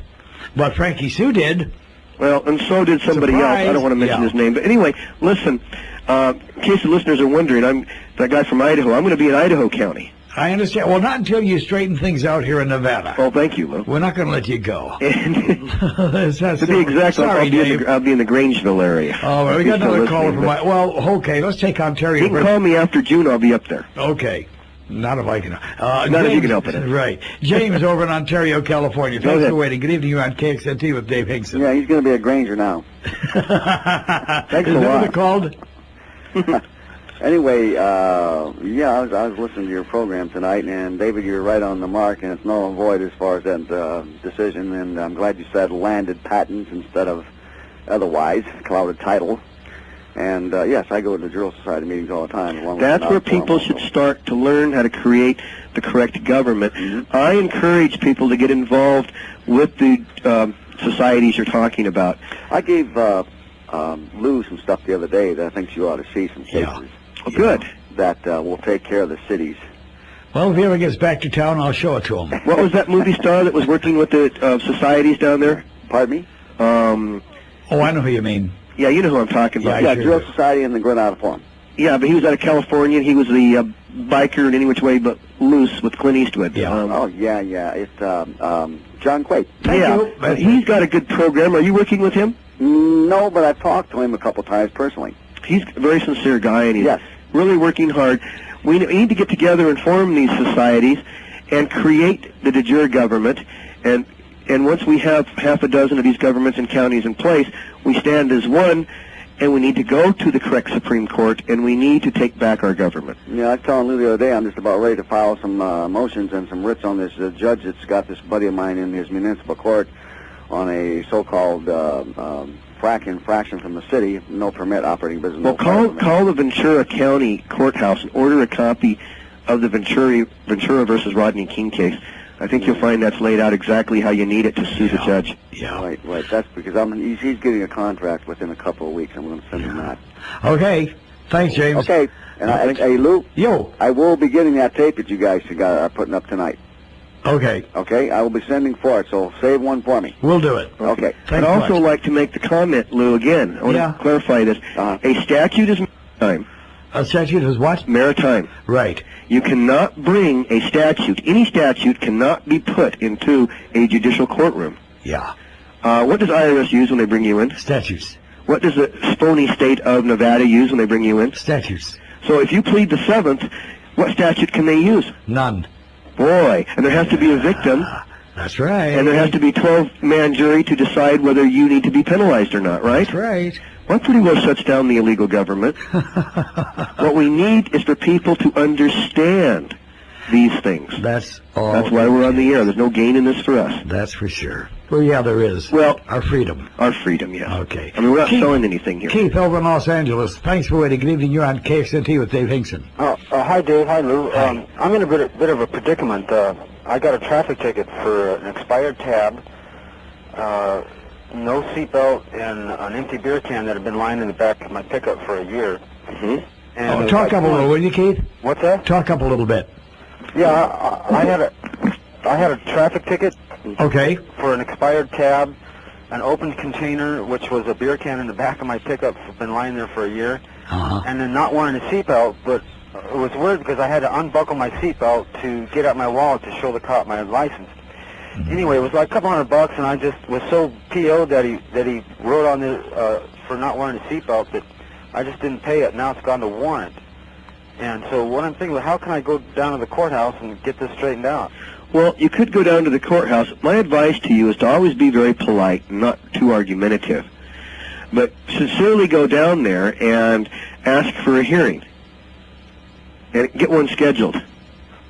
A: But Frankie Sue did.
B: Well, and so did somebody else. I don't want to mention his name. But anyway, listen, in case the listeners are wondering, I'm that guy from Idaho. I'm going to be in Idaho County.
A: I understand. Well, not until you straighten things out here in Nevada.
B: Well, thank you, Lou.
A: We're not going to let you go.
B: To be exact,
A: Sorry,
B: I'll be in the Grangeville area.
A: Oh, well, we got another caller from well, okay, let's take Ontario.
B: You can call me after June. I'll be up there.
A: Okay. Not if I can.
B: Not if you can help it.
A: Right. James over in Ontario, California. Thanks for waiting. Good evening. You're on KXNT with Dave Hinkson.
F: Yeah, he's going to be a Granger now.
A: Thanks a lot. Is that called?
F: Anyway, yeah, I was listening to your program tonight, and David, you're right on the mark, and it's null and void as far as that decision, and I'm glad you said landed patents instead of otherwise, clouded title. And, yes, I go to the Drill Society meetings all the time.
B: That's where people should start to learn how to create the correct government. I encourage people to get involved with the societies you're talking about.
F: I gave Lou some stuff the other day that I think you ought to see, some cases.
B: Yeah. Oh, good.
F: That will take care of the cities.
A: Well, if he ever gets back to town, I'll show it to him.
B: What was that movie star that was working with the societies down there?
F: Pardon me?
A: Oh, I know who you mean.
B: Yeah, you know who I'm talking about.
F: Yeah, Drill Society and the Granada Forum.
B: Yeah, but he was out of California, and he was the biker in any which way but loose with Clint Eastwood.
F: Yeah. Yeah. It's John Quaid.
B: Thank you. He's got a good program. Are you working with him?
F: No, but I've talked to him a couple times personally.
B: He's a very sincere guy, and he's
F: yes.
B: really working hard. We need to get together and form these societies and create the de jure government. And once we have half a dozen of these governments and counties in place, we stand as one, and we need to go to the correct Supreme Court, and we need to take back our government.
F: Yeah, I was telling Lou the other day, I'm just about ready to file some motions and some writs on this judge that's got this buddy of mine in his municipal court on a so-called infraction from the city, no permit operating business.
B: Well, call the Ventura County Courthouse and order a copy of the Ventura versus Rodney King case. I think you'll find that's laid out exactly how you need it to sue the judge.
A: Yeah.
F: Right. That's because he's getting a contract within a couple of weeks. I'm going to send him that.
A: Okay. Thanks, James.
F: Okay. And hey, Lou.
A: Yo.
F: I will be getting that tape that you guys are putting up tonight.
A: Okay.
F: Okay. I will be sending for it, so save one for me.
A: We'll do it.
F: Okay.
B: I'd also like to make the comment, Lou, again. I want to clarify this. A statute is maritime.
A: A statute is what?
B: Maritime.
A: Right.
B: You cannot bring a statute, any statute cannot be put into a judicial courtroom.
A: Yeah.
B: What does IRS use when they bring you in?
A: Statutes.
B: What does the phony state of Nevada use when they bring you in?
A: Statutes.
B: So if you plead the seventh, what statute can they use?
A: None.
B: Boy, and there has to be a victim.
A: That's right.
B: And there has to be a 12-man jury to decide whether you need to be penalized or not, right?
A: That's right.
B: Well, that pretty well shuts down the illegal government. What we need is for people to understand these things.
A: That's all.
B: That's why we're on the air. There's no gain in this for us.
A: That's for sure. Well, yeah, there is.
B: Well,
A: our freedom.
B: Our freedom, yeah.
A: Okay.
B: I mean, we're not selling anything here.
A: Keith over in Los Angeles. Thanks for waiting. Good evening. You're on KXNT with Dave Hinkson.
H: Hi, Dave. Hi, Lou.
A: Hi.
H: I'm in a bit of a predicament. I got a traffic ticket for an expired tab, no seatbelt, and an empty beer can that had been lying in the back of my pickup for a year.
B: Mm-hmm.
H: And
A: talk up a little, will you, Keith?
H: What's that?
A: Talk up a little bit.
H: Yeah, I had a traffic ticket.
A: Okay.
H: For an expired tab, an opened container, which was a beer can in the back of my pickup, been lying there for a year, and then not wearing a seatbelt. But it was weird because I had to unbuckle my seatbelt to get out my wallet to show the cop my license. Anyway, it was like a couple $100, and I just was so PO'd that he wrote on the for not wearing a seatbelt that I just didn't pay it. Now it's gone to warrant. And so what I'm thinking, how can I go down to the courthouse and get this straightened out?
B: Well, you could go down to the courthouse. My advice to you is to always be very polite and not too argumentative. But sincerely go down there and ask for a hearing. And get one scheduled.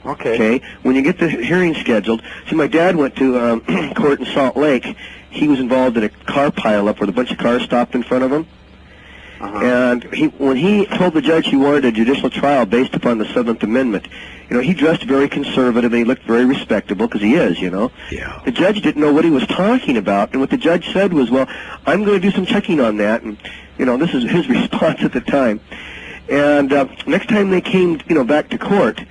B: Okay. When you get the hearing scheduled, see, my dad went to court in Salt Lake. He was involved in a car pileup where a bunch of cars stopped in front of him. And when he told the judge he wanted a judicial trial based upon the 7th Amendment, he dressed very conservative and he looked very respectable, because he is,
A: Yeah.
B: The judge didn't know what he was talking about, and what the judge said was, well, I'm going to do some checking on that, and, this is his response at the time. And next time they came, back to court,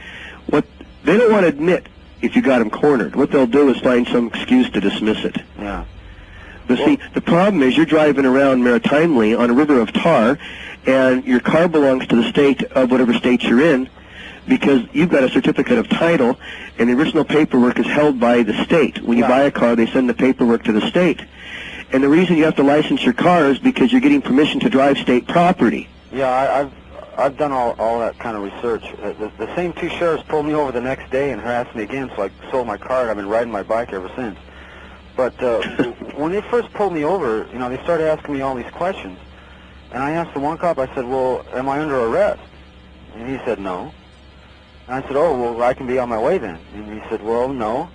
B: they don't want to admit if you got them cornered. What they'll do is find some excuse to dismiss it.
H: Yeah.
B: But see, the problem is you're driving around maritimely on a river of tar, and your car belongs to the state of whatever state you're in, because you've got a certificate of title, and the original paperwork is held by the state. When you buy a car, they send the paperwork to the state. And the reason you have to license your car is because you're getting permission to drive state property.
H: Yeah, I've done all that kind of research. The same two sheriffs pulled me over the next day and harassed me again, so I sold my car, and I've been riding my bike ever since. But when they first pulled me over, they started asking me all these questions. And I asked the one cop, I said, well, am I under arrest? And he said, no. And I said, oh, well, I can be on my way then. And he said, well, no.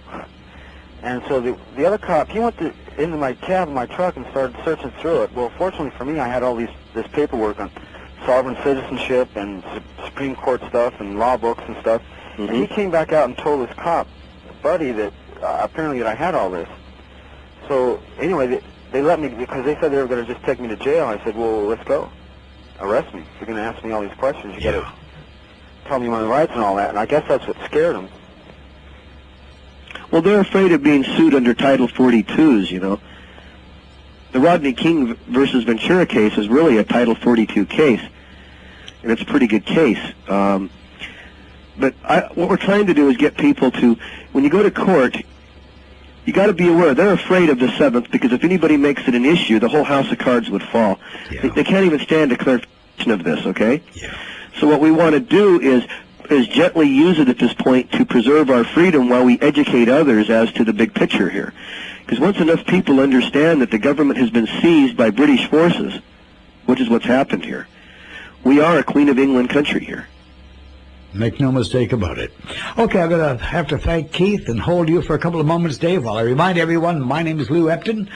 H: And so the other cop, he went into my cab in my truck and started searching through it. Well, fortunately for me, I had all this paperwork on sovereign citizenship and Supreme Court stuff and law books and stuff. And he came back out and told his cop buddy that apparently that I had all this. So anyway, they let me, because they said they were going to just take me to jail. I said, well, let's go. Arrest me. If you're going to ask me all these questions, you got to tell me my rights and all that. And I guess that's what scared them.
B: Well, they're afraid of being sued under Title 42s, The Rodney King versus Ventura case is really a Title 42 case, and it's a pretty good case. But what we're trying to do is get people to, when you go to court, you got to be aware they're afraid of the 7th, because if anybody makes it an issue, the whole house of cards would fall.
A: Yeah.
B: They can't even stand a clarification of this, okay?
A: Yeah.
B: So what we want to do is gently use it at this point to preserve our freedom while we educate others as to the big picture here. Because once enough people understand that the government has been seized by British forces, which is what's happened here, we are a Queen of England country here.
A: Make no mistake about it. Okay, I'm going to have to thank Keith and hold you for a couple of moments, Dave, while I remind everyone my name is Lou Epton.